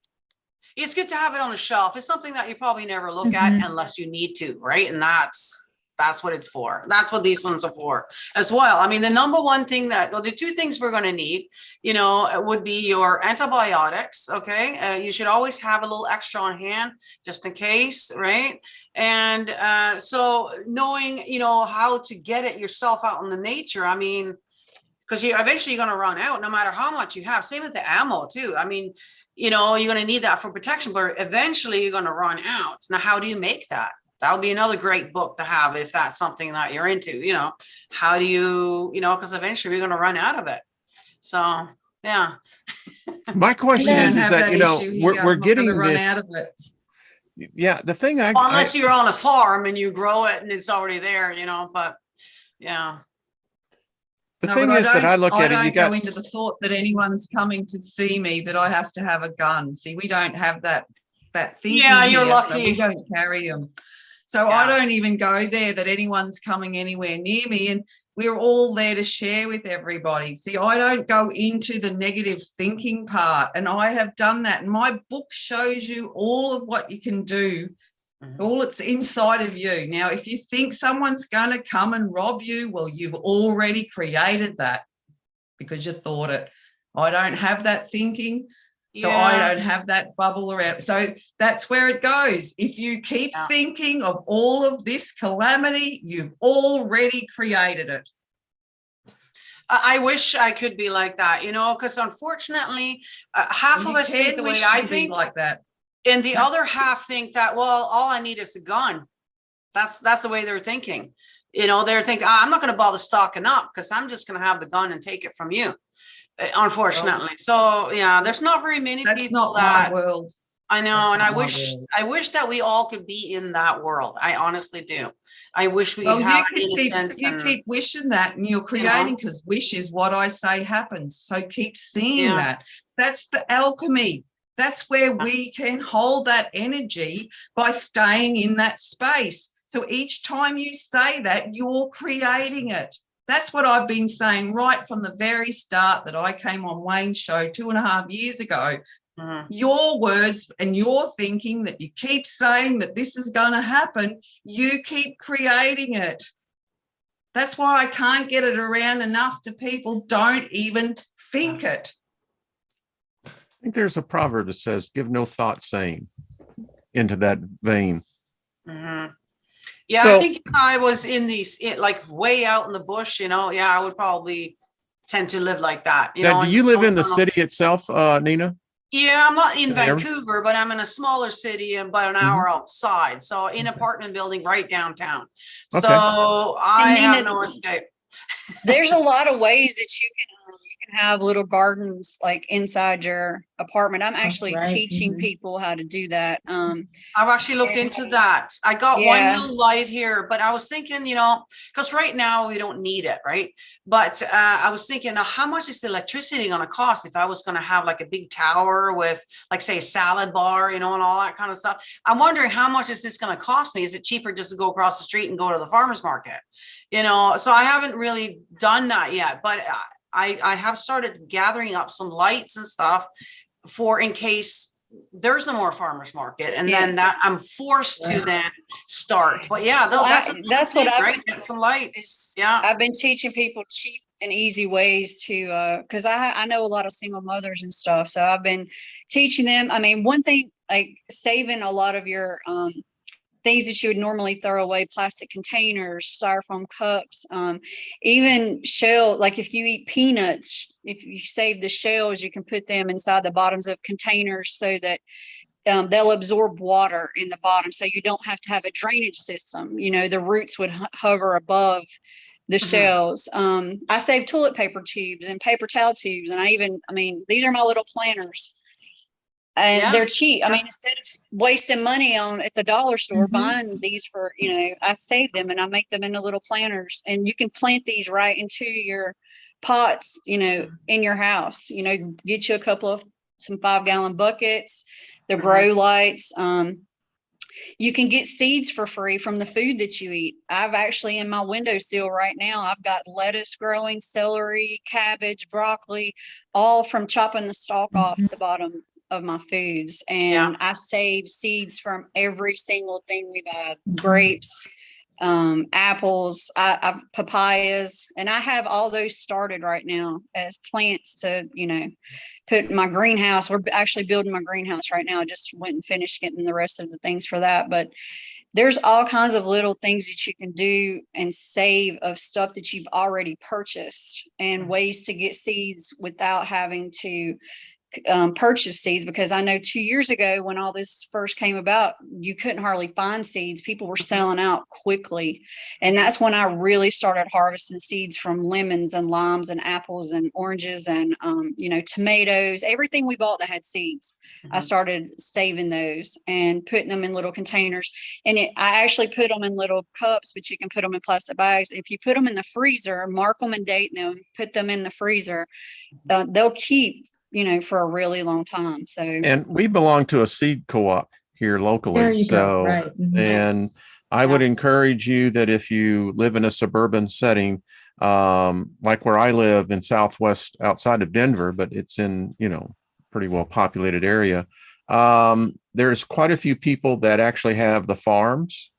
It's good to have it on the shelf. It's something that you probably never look at unless you need to, right? And that's what it's for. That's what these ones are for as well. I mean, the number one thing the two things we're going to need, you know, would be your antibiotics. Okay. You should always have a little extra on hand just in case. Right. And so knowing, you know, how to get it yourself out in the nature. I mean, because you're eventually going to run out no matter how much you have. Same with the ammo too. I mean, you know, you're going to need that for protection, but eventually you're going to run out. Now, how do you make that? That would be another great book to have if that's something that you're into, you know, how do you know, because eventually we're going to run out of it. So, yeah. My question We don't is have that, you know, issue here. we're I'm not gonna getting run this. out of it. Yeah, the thing Well, unless you're on a farm and you grow it and it's already there, you know, but yeah. the No, thing but is that I look at it, you don't got go into the thought that anyone's coming to see me that I have to have a gun. See, we don't have that thinking. Yeah, you're here, lucky. So we don't carry them. So Yeah. I don't even go there that anyone's coming anywhere near me, and we're all there to share with everybody. See, I don't go into the negative thinking part, and I have done that. And my book shows you all of what you can do. All it's inside of you. Now, if you think someone's going to come and rob you, well, you've already created that because you thought it. I don't have that thinking, so I Yeah. don't have that bubble around. So that's where it goes. If you keep Yeah. thinking of all of this calamity, you've already created it. I wish I could be like that, you know, because unfortunately, half And of you us think the way wish I you could be think. like that. And the other half think that, well, all I need is a gun. That's the way they're thinking. You know, they're thinking, I'm not going to bother stocking up because I'm just going to have the gun and take it from you. Unfortunately. So yeah, there's not very many That's people not my that world. I know. That's And not my world. I wish that we all could be in that world. I honestly do. I wish we Well, could have innocence. you keep wishing that, and you're creating, because wish is what I say happens. So keep seeing Yeah. that. That's the alchemy. That's where we can hold that energy by staying in that space. So each time you say that, you're creating it. That's what I've been saying right from the very start that I came on Wayne's show 2.5 years ago. Your words and your thinking that you keep saying that this is going to happen, you keep creating it. That's why I can't get it around enough to people. Don't even think it. I think there's a proverb that says, give no thought saying, into that vein. Mm-hmm. Yeah, So- I think if I was in these, like way out in the bush, you know, yeah, I would probably tend to live like that. You Now, know, do you live in the and- city itself, Nina? Yeah, I'm not in There. Vancouver, but I'm in a smaller city about an hour outside. So in an apartment building right downtown. Okay. So I And Nina, have no escape. there's a lot of ways that you can You can have little gardens like inside your apartment. I'm actually right. teaching Mhm. people how to do that. I've actually looked into that. I got one Yeah. little light here, but I was thinking, because right now we don't need it, right? But I was thinking, now, how much is the electricity going to cost if I was going to have like a big tower with, like, say, a salad bar, and all that kind of stuff? I'm wondering, how much is this going to cost me? Is it cheaper just to go across the street and go to the farmer's market? So I haven't really done that yet, but I have started gathering up some lights and stuff for in case there's no more farmers market, and Yeah. then that I'm forced to then start. But yeah, Well, that's what I've right. been Get some lights. Yeah. I've been teaching people cheap and easy ways to, because I know a lot of single mothers and stuff. So I've been teaching them. I mean, one thing, like saving a lot of your things that you would normally throw away, plastic containers, styrofoam cups, even shell, like if you eat peanuts, if you save the shells, you can put them inside the bottoms of containers so that they'll absorb water in the bottom, so you don't have to have a drainage system. The roots would hover above the shells. I save toilet paper tubes and paper towel tubes, and I mean, these are my little planters. And they're cheap. I mean, instead of wasting money at the dollar store buying these for, I save them and I make them into little planters, and you can plant these right into your pots, in your house. Get you some 5-gallon buckets, the grow lights. You can get seeds for free from the food that you eat. I've actually, in my windowsill right now, I've got lettuce growing, celery, cabbage, broccoli, all from chopping the stalk off the bottom of my foods. And I save seeds from every single thing we buy: grapes, apples, papayas, and I have all those started right now as plants to, put in my greenhouse. We're actually building my greenhouse right now. I just went and finished getting the rest of the things for that. But there's all kinds of little things that you can do and save of stuff that you've already purchased, and ways to get seeds without having to purchase seeds, because I know 2 years ago when all this first came about, you couldn't hardly find seeds. People were selling out quickly. And that's when I really started harvesting seeds from lemons and limes and apples and oranges and, tomatoes, everything we bought that had seeds. I started saving those and putting them in little containers. And I actually put them in little cups, but you can put them in plastic bags. If you put them in the freezer, mark them and date them, put them in the freezer, they'll keep for a really long time. So, and we belong to a seed co-op here locally. There you go. Right. And I would encourage you that if you live in a suburban setting, like where I live in Southwest outside of Denver, but it's in, pretty well populated area. There's quite a few people that actually have the farms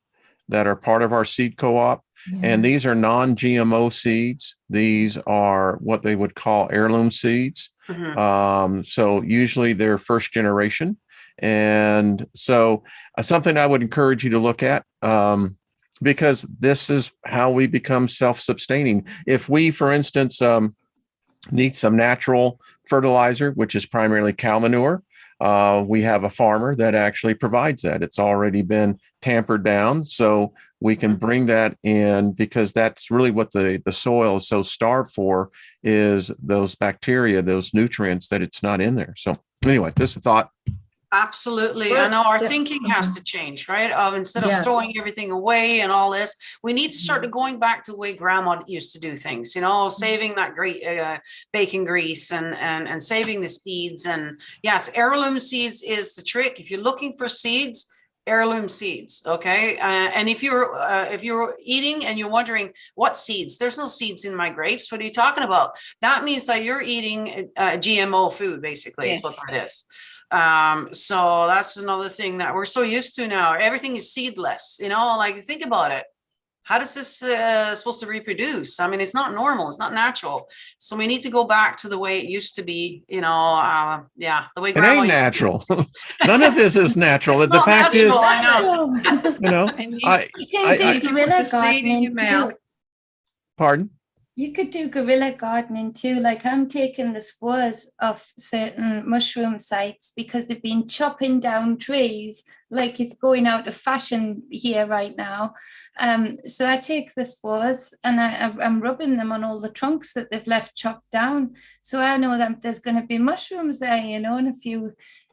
that are part of our seed co-op. And these are non-GMO seeds. These are what they would call heirloom seeds. So usually they're first generation. And so something I would encourage you to look at, because this is how we become self-sustaining. If we, for instance, need some natural fertilizer, which is primarily cow manure, we have a farmer that actually provides that. It's already been tampered down, so we can bring that in, because that's really what the soil is so starved for, is those bacteria, those nutrients, that it's not in there. So anyway, just a thought. Absolutely. I know our thinking has to change, right? Instead of throwing everything away and all this, we need to start going back to the way grandma used to do things, saving that great bacon grease and saving the seeds. And yes, heirloom seeds is the trick. If you're looking for seeds, heirloom seeds. Okay. And if you're eating and you're wondering what seeds, there's no seeds in my grapes. What are you talking about? That means that you're eating GMO food, basically, is what that is. So that's another thing that we're so used to now. Everything is seedless, like think about it. How does this supposed to reproduce? I mean, it's not normal. It's not natural. So we need to go back to the way it used to be, the way it ain't natural. None of this is natural. The fact natural, is, You can do guerrilla gardening too. pardon? You could do guerrilla gardening too. Like I'm taking the spores off certain mushroom sites because they've been chopping down trees like it's going out of fashion here right now. So I take the spores and I'm rubbing them on all the trunks that they've left chopped down. So I know that there's going to be mushrooms there, in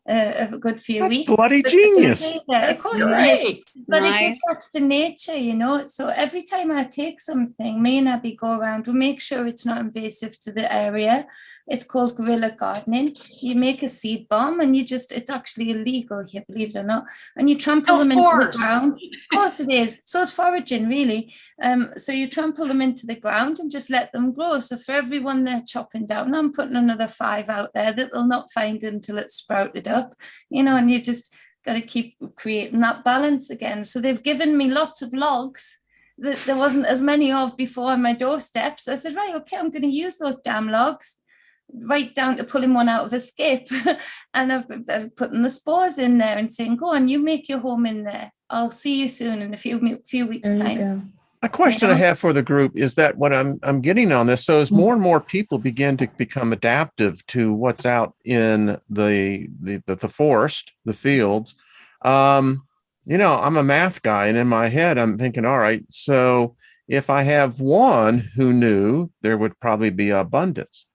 a good few That's weeks. bloody But they're gonna genius. be there. Of That's course it is. great. But it Nice. gets back to nature. So every time I take something, me and Abby go around, we make sure it's not invasive to the area. It's called guerrilla gardening. You make a seed bomb and it's actually illegal here, believe it or not. And you trample them into the ground. Of course it is. So it's foraging, really. So you trample them into the ground and just let them grow. So for every one they're chopping down, I'm putting another 5 out there that they'll not find until it's sprouted up, and you just got to keep creating that balance again. So they've given me lots of logs that there wasn't as many of before on my doorstep. So I said, right, okay, I'm going to use those damn logs, right down to pulling one out of a skip. And I've putting the spores in there and saying, go on, you make your home in there. I'll see you soon in a few weeks' There you time. go. A question I have for the group is that what I'm getting on this. So as more and more people begin to become adaptive to what's out in the forest, the fields, I'm a math guy, and in my head, I'm thinking, all right, so if I have one who knew, there would probably be abundance.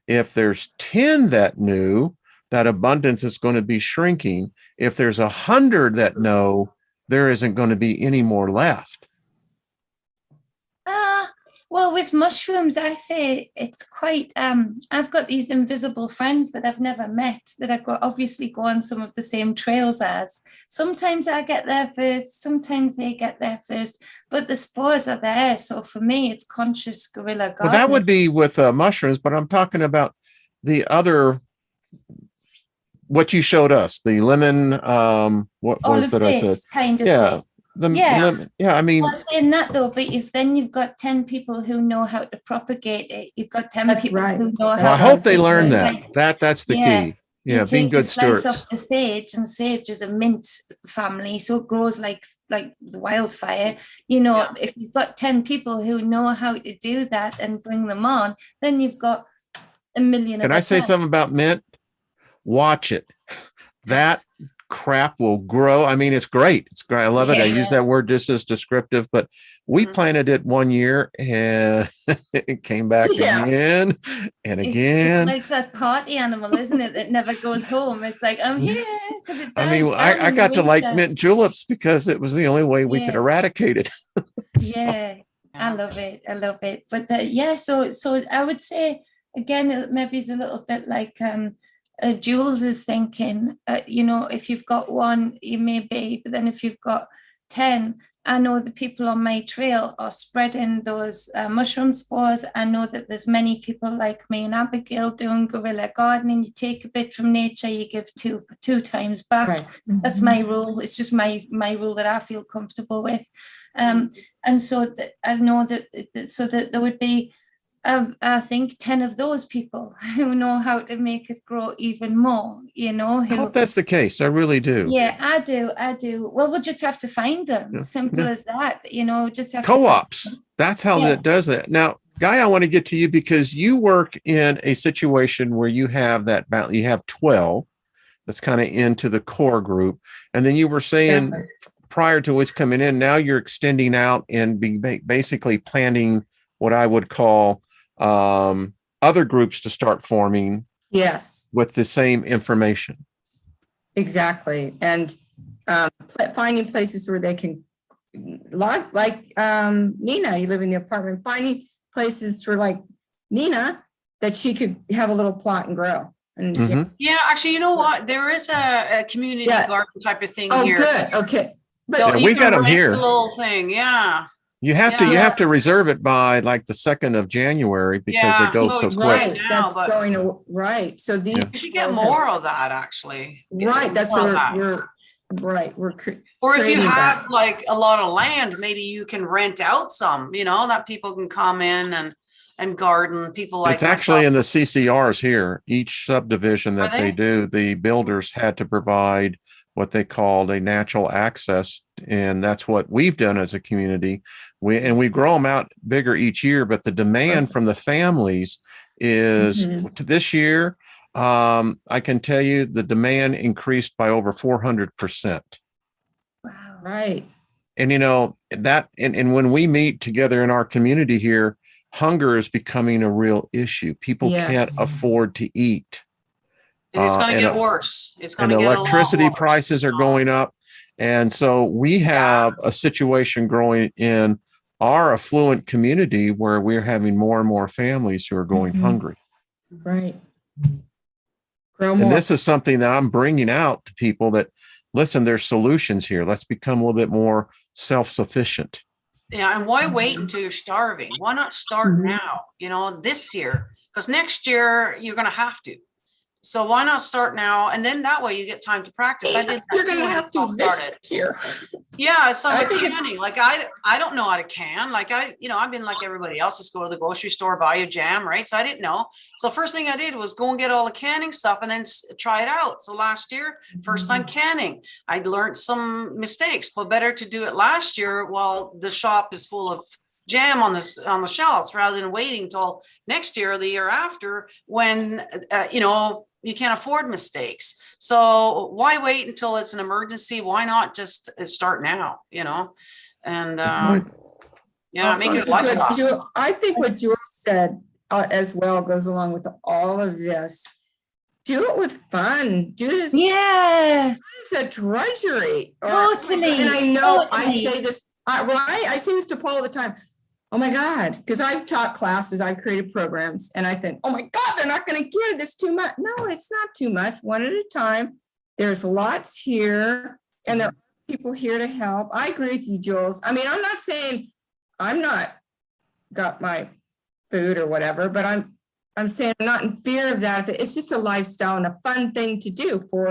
If there's 10 that knew, that abundance is going to be shrinking. If there's 100 that know, there isn't going to be any more left. Well, with mushrooms, I say it's quite, I've got these invisible friends that I've never met that I obviously go on some of the same trails as. Sometimes I get there first, sometimes they get there first, but the spores are there. So for me, it's conscious guerrilla gardening. Well, that would be with mushrooms, but I'm talking about the other, what you showed us, the lemon, what all was of that I said? this kind of Yeah. thing. Lemon, I mean, I'm saying that though, but if then you've got 10 people who know how to propagate it, you've got 10 That's people right. who know how well, I to hope they take learn slice. that's the Yeah. key. Yeah, You being take good a slice stewards. of the sage, and sage is a mint family, so it grows like the wildfire. If you've got 10 people who know how to do that and bring them on, then you've got a million. Can I say something about mint? Watch it. That crap will grow. I mean, it's great. It's great. I love it. I use that word just as descriptive, but we planted it one year and it came back again and again. It's like that party animal, isn't it? That never goes home. It's like, I'm here. I mean, I got to like mint juleps because it was the only way we could eradicate it. Yeah, I love it. I love it. But so I would say, again, it maybe is a little bit like Jules is thinking, if you've got one, you may be, but then if you've got 10, I know the people on my trail are spreading those mushroom spores. I know that there's many people like me and Abigail doing guerrilla gardening. You take a bit from nature, you give two times back. Right. That's my rule. It's just my rule that I feel comfortable with. And so that I know that so that there would be I think 10 of those people who know how to make it grow even more, I hope that's the case. I really do. Yeah, I do. Well, we'll just have to find them. Simple as that, just have co-ops. That's how it does that. Now, Guy, I want to get to you because you work in a situation where you have 12 that's kind of into the core group. And then you were saying prior to us coming in, now you're extending out and basically planning what I would call other groups to start forming. Yes, with the same information. Exactly. And finding places where they can, like Nina, you live in the apartment, finding places for like Nina that she could have a little plot and grow. And yeah, actually, you know what? There is a community garden type of thing here. Oh, good. Okay. But we got them here. The little thing, You have to reserve it by like the 2nd of January because it goes so quick. Right, that's going to right. So these you should get more of that actually. Right, that's what we're or if you have like a lot of land, maybe you can rent out some, that people can come in and garden. People like it's actually in the CCRs here. Each subdivision that they do, the builders had to provide what they called a natural access. And that's what we've done as a community. We grow them out bigger each year, but the demand from the families is to this year. I can tell you the demand increased by over 400%. Wow. Right. And you know that, and when we meet together in our community here, hunger is becoming a real issue. People can't afford to eat. And it's going to get worse. It's going to get electricity a lot worse. prices are going up. And so we have a situation growing in our affluent community where we're having more and more families who are going hungry. Right. And this is something that I'm bringing out to people that, listen, there's solutions here. Let's become a little bit more self-sufficient. Yeah, and why wait until you're starving? Why not start now, you know, this year? Because next year you're going to have to. So why not start now? And then that way you get time to practice. I did that. You're going to have to start here. Yeah, so with canning, like I don't know how to can. Like I've been like everybody else, just go to the grocery store, buy a jam, right? So I didn't know. So first thing I did was go and get all the canning stuff and then try it out. So last year, first time canning, I learned some mistakes, but better to do it last year while the shop is full of jam on the shelves rather than waiting till next year or the year after when you can't afford mistakes. So why wait until it's an emergency? Why not just start now, you know? And make it a lifestyle. I think what George said as well goes along with all of this. Do it with fun. Do this. Yeah. It's a drudgery. Totally. And I know I say this, I say this to Paul all the time. Oh my God, because I've taught classes, I've created programs, and I think, oh my God, they're not going to get it. It's too much. No, it's not too much. One at a time. There's lots here, and there are people here to help. I agree with you, Jules. I mean, I'm not saying I'm not got my food or whatever, but I'm saying I'm not in fear of that. It's just a lifestyle and a fun thing to do for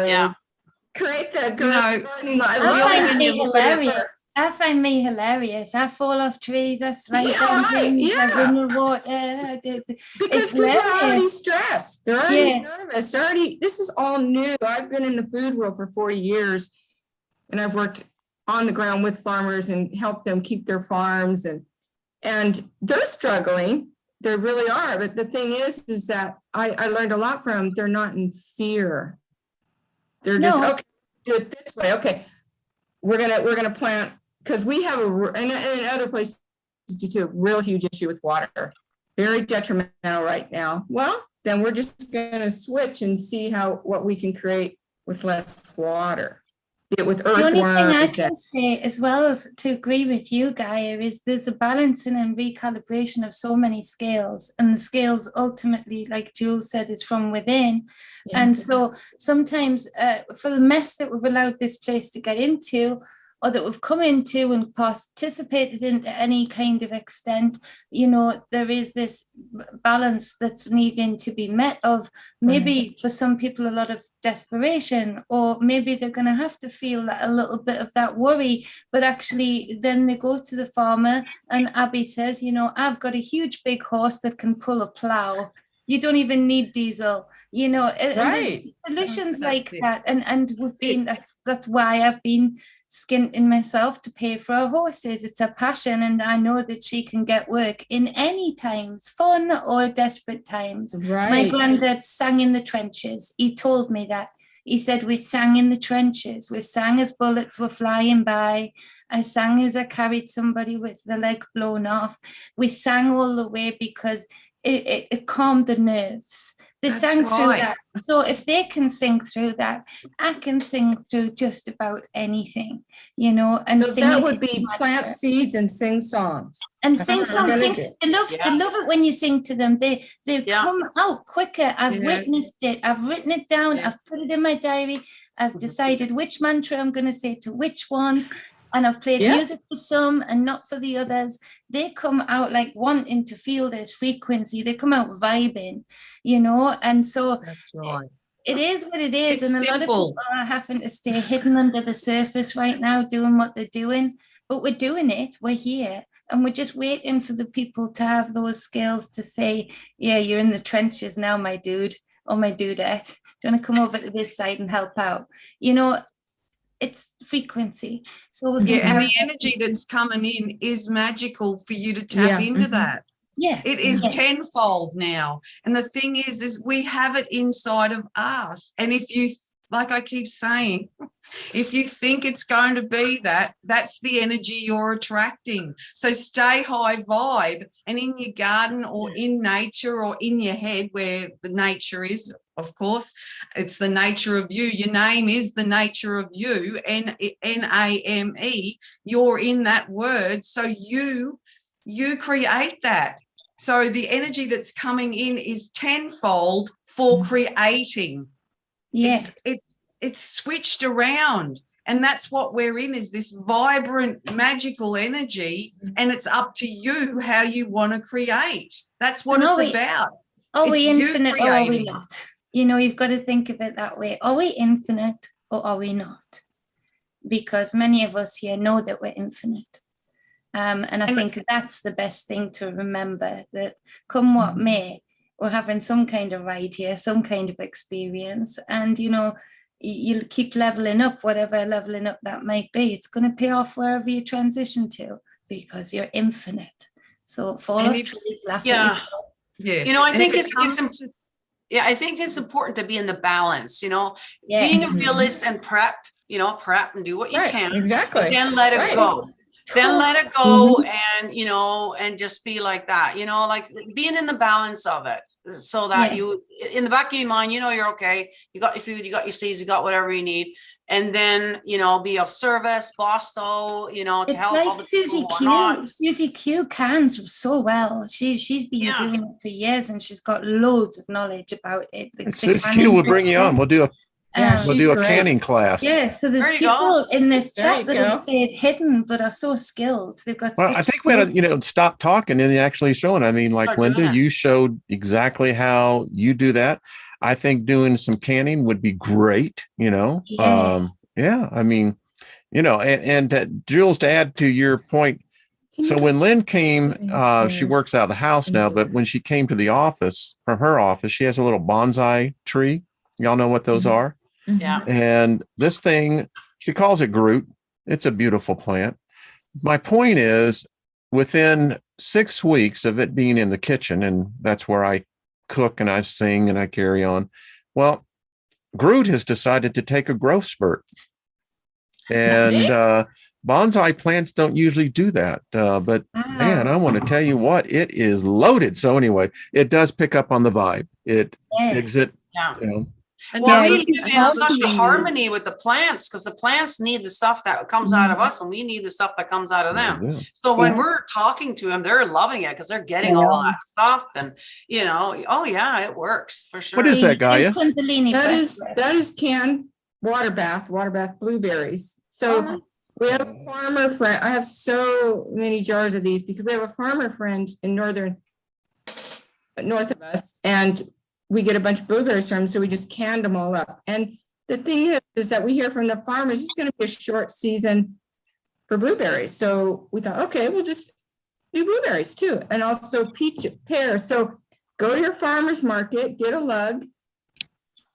create the gardening. I find me hilarious. I fall off trees. I slide down things. I run the water. Because people are already stressed. They're already nervous. This is all new. I've been in the food world for 40 years, and I've worked on the ground with farmers and helped them keep their farms, and they're struggling. They really are. But the thing is that I learned a lot from them. They're not in fear. They're just okay. Do it this way. Okay, we're gonna plant. Because we have and other places do a real huge issue with water, very detrimental right now. Well, then we're just going to switch and see what we can create with less water, be it with earthworms. The only thing I can say as well to agree with you, Gaia, is there's a balancing and recalibration of so many scales, and the scales ultimately, like Jules said, is from within. And so sometimes for the mess that we've allowed this place to get into, or that we've come into and participated in to any kind of extent, there is this balance that's needing to be met of maybe for some people a lot of desperation, or maybe they're going to have to feel a little bit of that worry, but actually then they go to the farmer and Abby says, I've got a huge big horse that can pull a plow. You don't even need diesel, solutions like that. And we've been, that's why I've been skinting myself to pay for our horses. It's a passion. And I know that she can get work in any times, fun or desperate times. Right. My granddad sang in the trenches. He told me that. He said, we sang in the trenches. We sang as bullets were flying by. I sang as I carried somebody with the leg blown off. We sang all the way because it calmed the nerves. They sang through that. So if they can sing through that, I can sing through just about anything, And so that would be plant seeds and sing songs. And sing songs. They love it when you sing to them. They come out quicker. I've witnessed it. I've written it down. I've put it in my diary. I've decided which mantra I'm going to say to which ones. And I've played music for some and not for the others. They come out like wanting to feel this frequency. They come out vibing, and so that's right. It is what it is. And a lot of people are having to stay hidden under the surface right now doing what they're doing. But we're doing it. We're here. And we're just waiting for the people to have those skills to say, yeah, you're in the trenches now, my dude or my dudette. Do you want to come over to this side and help out? it's frequency. So Yeah, and the energy that's coming in is magical for you to tap into that. Yeah, it is tenfold now. And the thing is we have it inside of us. And if you, like I keep saying, if you think it's going to be that, that's the energy you're attracting. So stay high vibe, and in your garden or in nature or in your head, where the nature is, of course, it's the nature of you. Your name is the nature of you, N-A-M-E. You're in that word. So you create that. So the energy that's coming in is tenfold for creating. Yeah. It's switched around, and that's what we're in, is this vibrant, magical energy, and it's up to you how you want to create. That's what it's about. Are we infinite or are we not? You know, you've got to think of it that way. Are we infinite or are we not? Because many of us here know that we're infinite. And I think that's the best thing to remember, that come what may, we're having some kind of ride here, some kind of experience. And, you know, you'll keep leveling up, whatever leveling up that might be. It's going to pay off wherever you transition to, because you're infinite. So fall off trees, laugh at yourself. Yes. You know, I think I think it's important to be in the balance, you know, being a realist and prep and do what you can. Exactly. Then let it go. Then let it go, and, you know, and just be like that, you know, like being in the balance of it, so that you, in the back of your mind, you know, you're okay. You got your food, you got your seeds, you got whatever you need. And then, you know, be of service, BOSTO, you know, to help like all the Susie people Q. Susie Q cans so well. She's been doing it for years, and she's got loads of knowledge about it. Susie Q will bring you on. We'll do a canning class. Yeah, so there's people in this chat that have stayed hidden but are so skilled. They've got. Well, I think we had to, stop talking and actually showing. I mean, like Linda, you showed exactly how you do that. I think doing some canning would be great. I mean, and Jules, to add to your point. So when Lynn came, she works out of the house now, but when she came to the office, from her office, she has a little bonsai tree. Y'all know what those are? Yeah. And this thing, she calls it Groot. It's a beautiful plant. My point is, within 6 weeks of it being in the kitchen, and that's where I cook and I sing and I carry on. Well, Groot has decided to take a growth spurt. And bonsai plants don't usually do that. But man, I want to tell you what, it is loaded. So anyway, it does pick up on the vibe. It digs it. Yeah. Well, we live in such a harmony with the plants, because the plants need the stuff that comes out of us, and we need the stuff that comes out of them. Yeah. So when we're talking to them, they're loving it because they're getting all that stuff, and it works for sure. What is that, Gaia? That is canned water bath blueberries. So we have a farmer friend. I have so many jars of these because we have a farmer friend in north of us, and we get a bunch of blueberries from them, so we just canned them all up. And the thing is that we hear from the farmers, it's going to be a short season for blueberries. So we thought, okay, we'll just do blueberries too. And also pears. So go to your farmer's market, get a lug,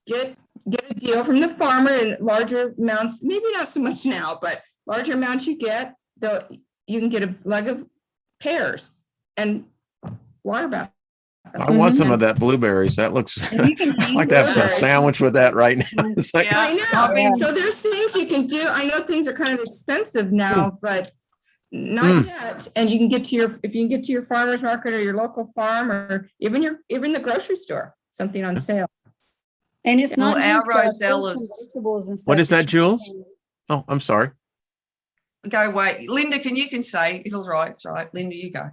get a deal from the farmer in larger amounts, maybe not so much now, but larger amounts you get, you can get a lug of pears and water bath. I want some of that blueberries. That looks I'd like to have some sandwich with that right now. It's like, I know. So there's things you can do. I know things are kind of expensive now, but not yet. And you can get to if you can get to your farmer's market or your local farm, or even the grocery store, something on sale. And it's not just vegetables and stuff. What is that, Jules? Oh, I'm sorry. Go wait, Linda. You can say it was right. It's right, Linda. You go.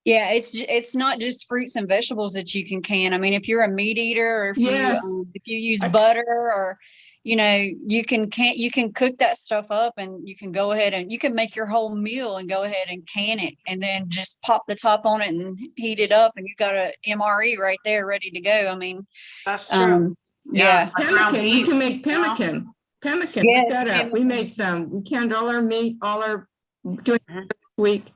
Yeah, it's not just fruits and vegetables that you can can. I mean, if you're a meat eater, or if you use butter, or you can cook that stuff up, and you can go ahead and you can make your whole meal and go ahead and can it, and then just pop the top on it and heat it up, and you've got a MRE right there ready to go. I mean, that's true. Pemmican. We can make pemmican. Pemmican. Look that up. We made some. We canned all our meat, doing this week.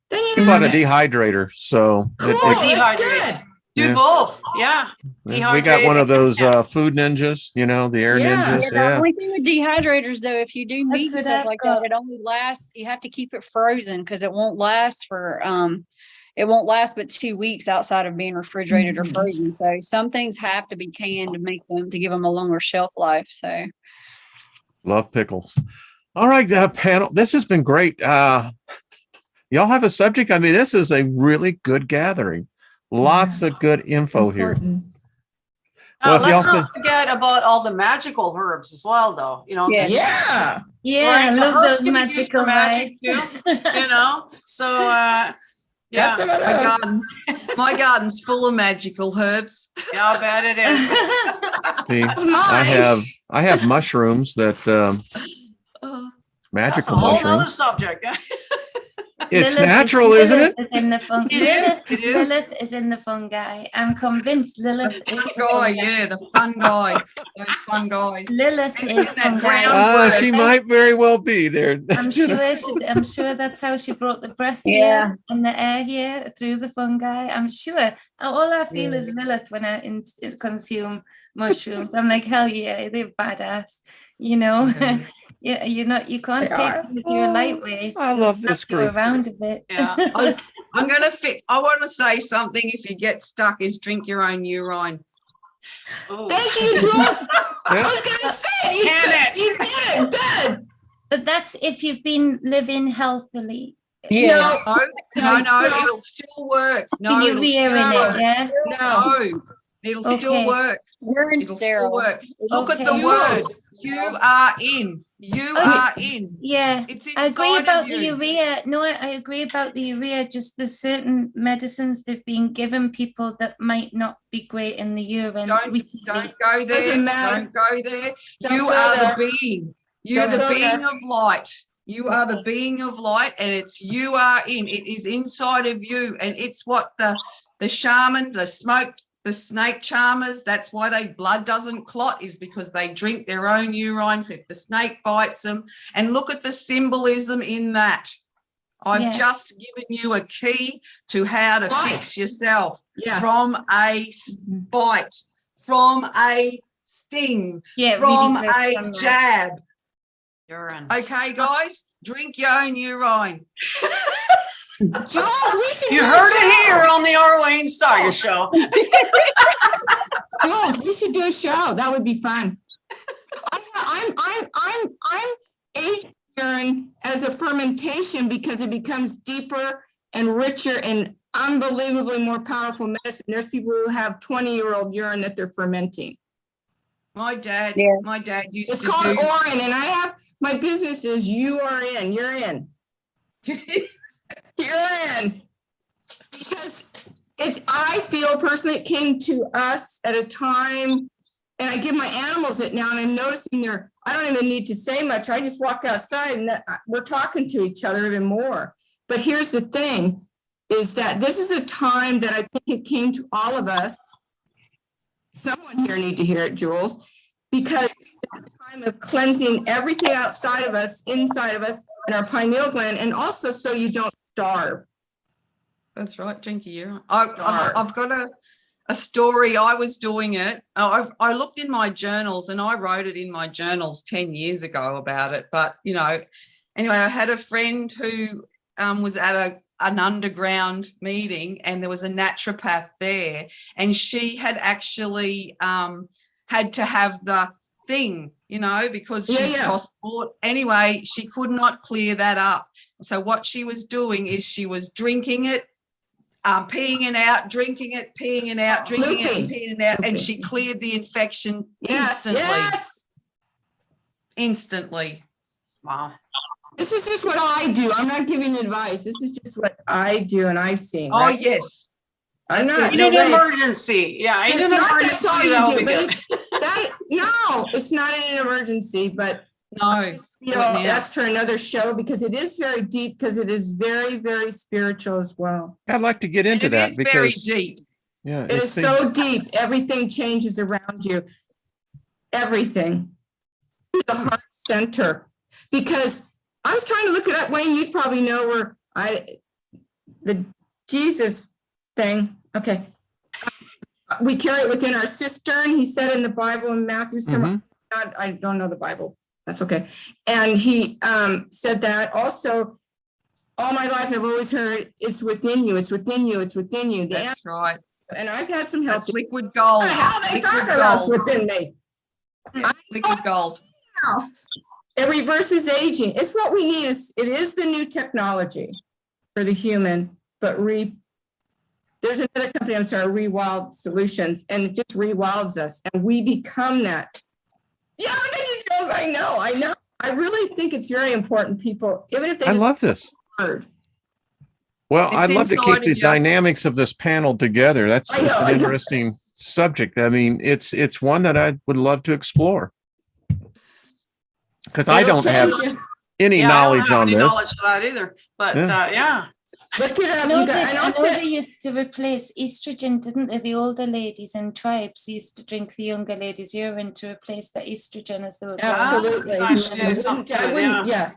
We bought a dehydrator, so cool. It's good. Do Yeah. both. Yeah. Yeah, we got one of those food ninjas, the air Yeah. ninjas. The Yeah. only thing with dehydrators, though, if you do meat and what stuff I've like got. that, it only lasts. You have to keep it frozen because it won't last for it won't last but 2 weeks outside of being refrigerated or frozen. So some things have to be canned to make them to give them a longer shelf life. So Love pickles. All right, panel. This has been great. Y'all have a subject? I mean, this is a really good gathering. Lots of good info here. Important. Well, if let's y'all not forget about all the magical herbs as well, though. Yeah. Yeah. Yeah, Right, I the love herbs those can be used for magical magic vibes. So That's yeah, some of those. My garden's full of magical herbs. yeah, I bet it is. See, That's mine. I have mushrooms that Oh, That's a magical whole other mushrooms. subject. It's natural, isn't it? Is in the fun- It is, it is. Lilith is in the fungi. I'm convinced Lilith the is fun the guy, fungi. yeah, the fun guy. Those fun guys. Lilith And is that fungi. ground She might very well be there. I'm sure that's how she brought the breath Yeah. here and the air here through the fungi. I'm sure. All I feel is Lilith when I consume mushrooms. I'm like, hell yeah, they're badass. Yeah, you can't They take are. it with your lightweight. I She'll love this slap you group. around a bit. Yeah. I'm gonna I want to say something. If you get stuck, is drink your own urine. Ooh. Thank you, Jules. I Yeah. was gonna say Can it? you did it. Good. But that's if you've been living healthily. Yeah. No, it'll still work. No, You're it'll in still it, work. yeah? No. It'll Okay. still work. Urine It'll still sterile. work. Look at the Okay. word. You are in. You Okay. are in. Yeah. It's I agree inside about of the you. urea. No, I agree about the urea. Just there's certain medicines they've been given people that might not be great in the urine. recently. Don't go there. Doesn't matter. Don't go there. Don't You go are there. the being. You're Don't the go being there. of light. You are the being of light, and it's you are in. It is inside of you, and it's what the shaman, the snake charmers. That's why they blood doesn't clot, is because they drink their own urine. If the snake bites them, and look at the symbolism in that. I've just given you a key to how to fix yourself Yes. from a bite, from a sting, Yeah, from really great a from that. jab. Urine. Okay, guys, drink your own urine. Jules, we should You do a heard it show. here on the Arlene Steiger show. Jules, we should do a show. That would be fun. I'm aged urine as a fermentation because it becomes deeper and richer and unbelievably more powerful medicine. There's people who have 20-year-old urine that they're fermenting. My dad used It's to called do. Orin, and I have my business is you are in. You're in. You're in. Because I feel personally it came to us at a time, and I give my animals it now, and I'm noticing I don't even need to say much. I just walk outside and we're talking to each other even more. But here's the thing, is that this is a time that I think it came to all of us. Someone here need to hear it, Jules, because it's a time of cleansing everything outside of us, inside of us, and our pineal gland, and also so you don't starve. That's right, drink your urine. I've got a story. I was doing it. I looked in my journals and I wrote it in my journals 10 years ago about it. But, anyway, I had a friend who was at an underground meeting, and there was a naturopath there, and she had actually had to have the thing, because she cost more. Anyway, she could not clear that up. So what she was doing is she was drinking it, peeing it out, drinking it, peeing it out, drinking it, and peeing it out, and she cleared the infection instantly. Wow. This is just what I do. I'm not giving advice. This is just what I do and I've seen. Oh, right? yes. I'm not. In an emergency. Yeah, in It's an not that's all emergency, you that'll do, be but good. no, it's not in an emergency, but No. that's for another show because it is very deep, because it is very, very spiritual as well. I'd like to get into It that is because very deep. yeah, It is so deep. Everything changes around you. Everything. The heart center. Because I was trying to look it up, Wayne, you'd probably know where the Jesus thing. Okay. we carry it within our cistern. He said in the Bible in Matthew, God, I don't know the Bible. That's okay. And he said that also, all my life I've always heard, it's within you, it's within you, it's within you. That's right. And I've had some help. That's liquid gold. How they talk Liquid about gold. within me. Yeah, liquid gold. It reverses aging. It's what we need. It is the new technology for the human, but there's another company, I'm sorry, Rewild Solutions, and it just rewilds us, and we become that. Yeah, look at you, Jules. I know. I really think it's very important, people, even if they I just love this. heard. Well, It's I'd love to inside keep of the you. dynamics of this panel together. That's I know, an I know. interesting subject. I mean, it's one that I would love to explore. Because I It'll don't have change you. any Yeah, I don't knowledge have on any this. knowledge of that either, but yeah. Look it I up. know, You guys, and I I'll know say, they used to replace estrogen, didn't they? The older ladies in tribes used to drink the younger ladies' urine to replace the estrogen as they were growing. absolutely. I should do I something to it, wouldn't, yeah.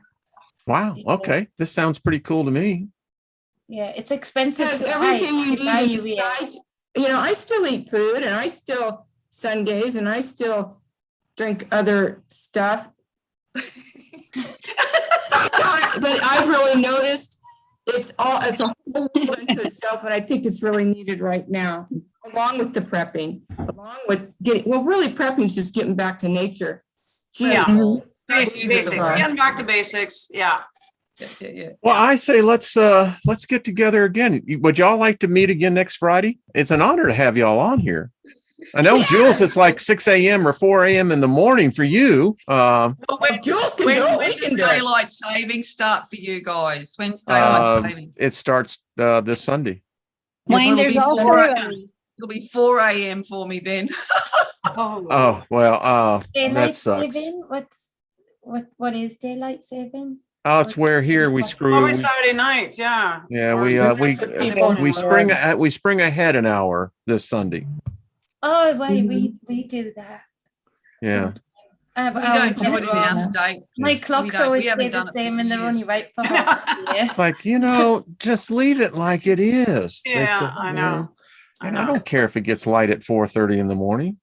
Wow. Okay. This sounds pretty cool to me. Yeah, it's expensive Has to everything buy. you To buy need urea. inside. I still eat food, and I still sun gaze, and I still drink other stuff. But I've really noticed it's a whole world unto itself, and I think it's really needed right now, along with the prepping, along with really prepping is just getting back to nature. Geez. Yeah. Basics. Basics, getting back to basics. Yeah. Yeah. Well, I say let's get together again. Would y'all like to meet again next Friday? It's an honor to have y'all on here. I know, Jules, it's like 6 a.m. or 4 a.m. in the morning for you. Well, Jules can when do it. We when can does do it. daylight saving start for you guys? When's daylight saving? It starts this Sunday. Wayne, It'll there's be also 4 It'll be 4 a.m. for me then. Oh, well, that Daylight sucks. saving? What is daylight saving? Oh, it's where here we screw. Probably Saturday night. Yeah. Yeah, Or- we spring ahead an hour this Sunday. Oh, wait, we do that. Yeah. I We always don't do it in our wrong. state. My clocks don't- we always haven't stay the done it for same and they're only years. right for half the year. Like, just leave it like it is. They Yeah, said, I know. And I don't care if it gets light at 4:30 in the morning.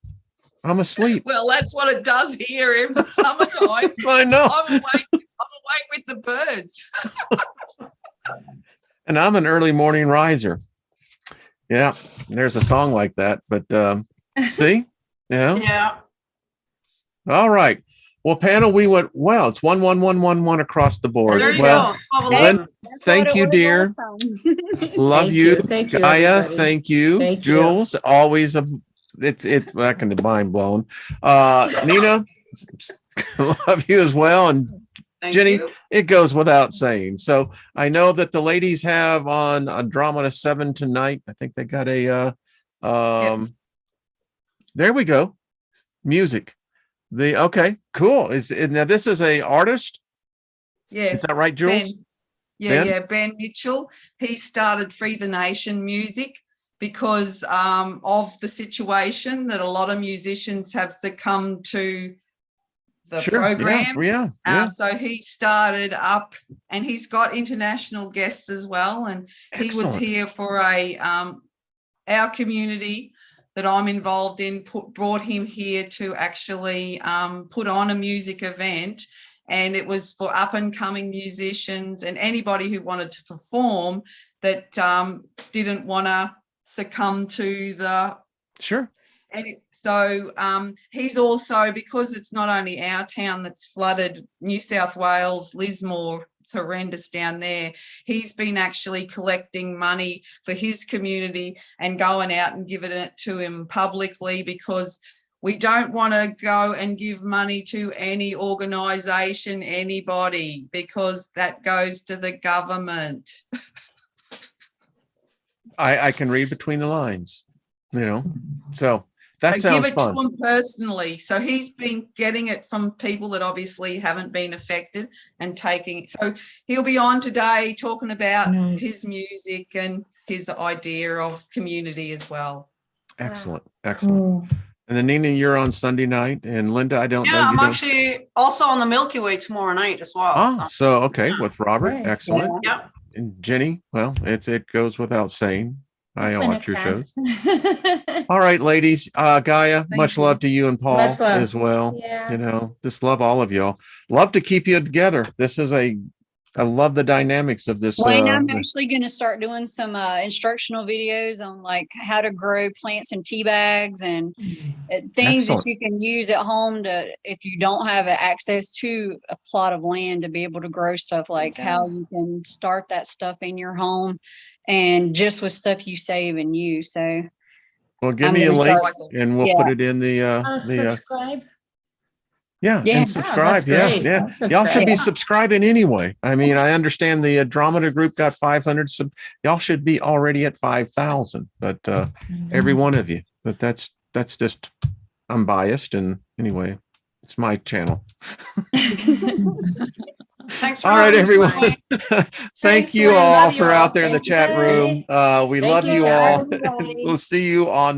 I'm asleep. Well, that's what it does here in summertime. I know. I'm awake with the birds. And I'm an early morning riser. Yeah, there's a song like that. But see? Yeah. Yeah. All right. Well, panel, we went, well, it's 1-1-1-1-1 across the board. There you Well, go. Lynn, thank you, dear. Love Thank you. Thank you, Gaia, everybody. thank you. Thank you. Jules, always it's back in the mind blown. Nina, love you as well. And Thank Jenny, you. it goes without saying. So I know that the ladies have on Andromeda 7 tonight. I think they got a there we go. Music. Okay, cool. Now this is a artist? Yeah. Is that right, Jules? Ben. Yeah, Ben? Ben Mitchell. He started Free the Nation music because of the situation that a lot of musicians have succumbed to the Sure. program. Yeah. So he started up, and he's got international guests as well. And he was Excellent. here for our community that I'm involved in, brought him here to actually put on a music event. And it was for up and coming musicians and anybody who wanted to perform that didn't want to succumb to the. Sure. And so he's also, because it's not only our town that's flooded, New South Wales, Lismore, it's horrendous down there. He's been actually collecting money for his community and going out and giving it to him publicly, because we don't want to go and give money to any organisation, anybody, because that goes to the government. I can read between the lines, so that I sounds give it fun. to him personally. So he's been getting it from people that obviously haven't been affected and taking it. So he'll be on today talking about Nice. his music and his idea of community as well. Excellent. Cool. And then Nina, you're on Sunday night, and Linda, I don't know. Yeah, you I'm don't- actually also on the Milky Way tomorrow night as well. so okay, with Robert. Right. Excellent. Yep. And Jenny, well, it goes without saying. I Just win a watch your cat. shows. All right, ladies. Gaia, much you. love to you and Paul Much love. as well. Yeah. You know, just love all of y'all. Love to keep you together. I love the dynamics of this. Wayne, I'm actually going to start doing some instructional videos on like how to grow plants in tea bags and things Excellent. that you can use at home to, if you don't have access to a plot of land to be able to grow stuff, like how you can start that stuff in your home and just with stuff you save and use. So Well, give I'm me a gonna link start- and we'll yeah. put it in the I'll subscribe. yeah, Yeah. and subscribe. that's Yeah, great. yeah. I'll Y'all should be subscribe. subscribing anyway. I mean, I understand the Andromeda group got 500. Y'all should be already at 5,000. But every one of you. But that's just I'm biased, and anyway, it's my channel. Thanks for All right, having me, everyone. Wayne. Thank Thanks, you Wayne. all Love for you out all. there in the Thank you. chat room. We Thank love you, you John. all. Everybody. We'll see you on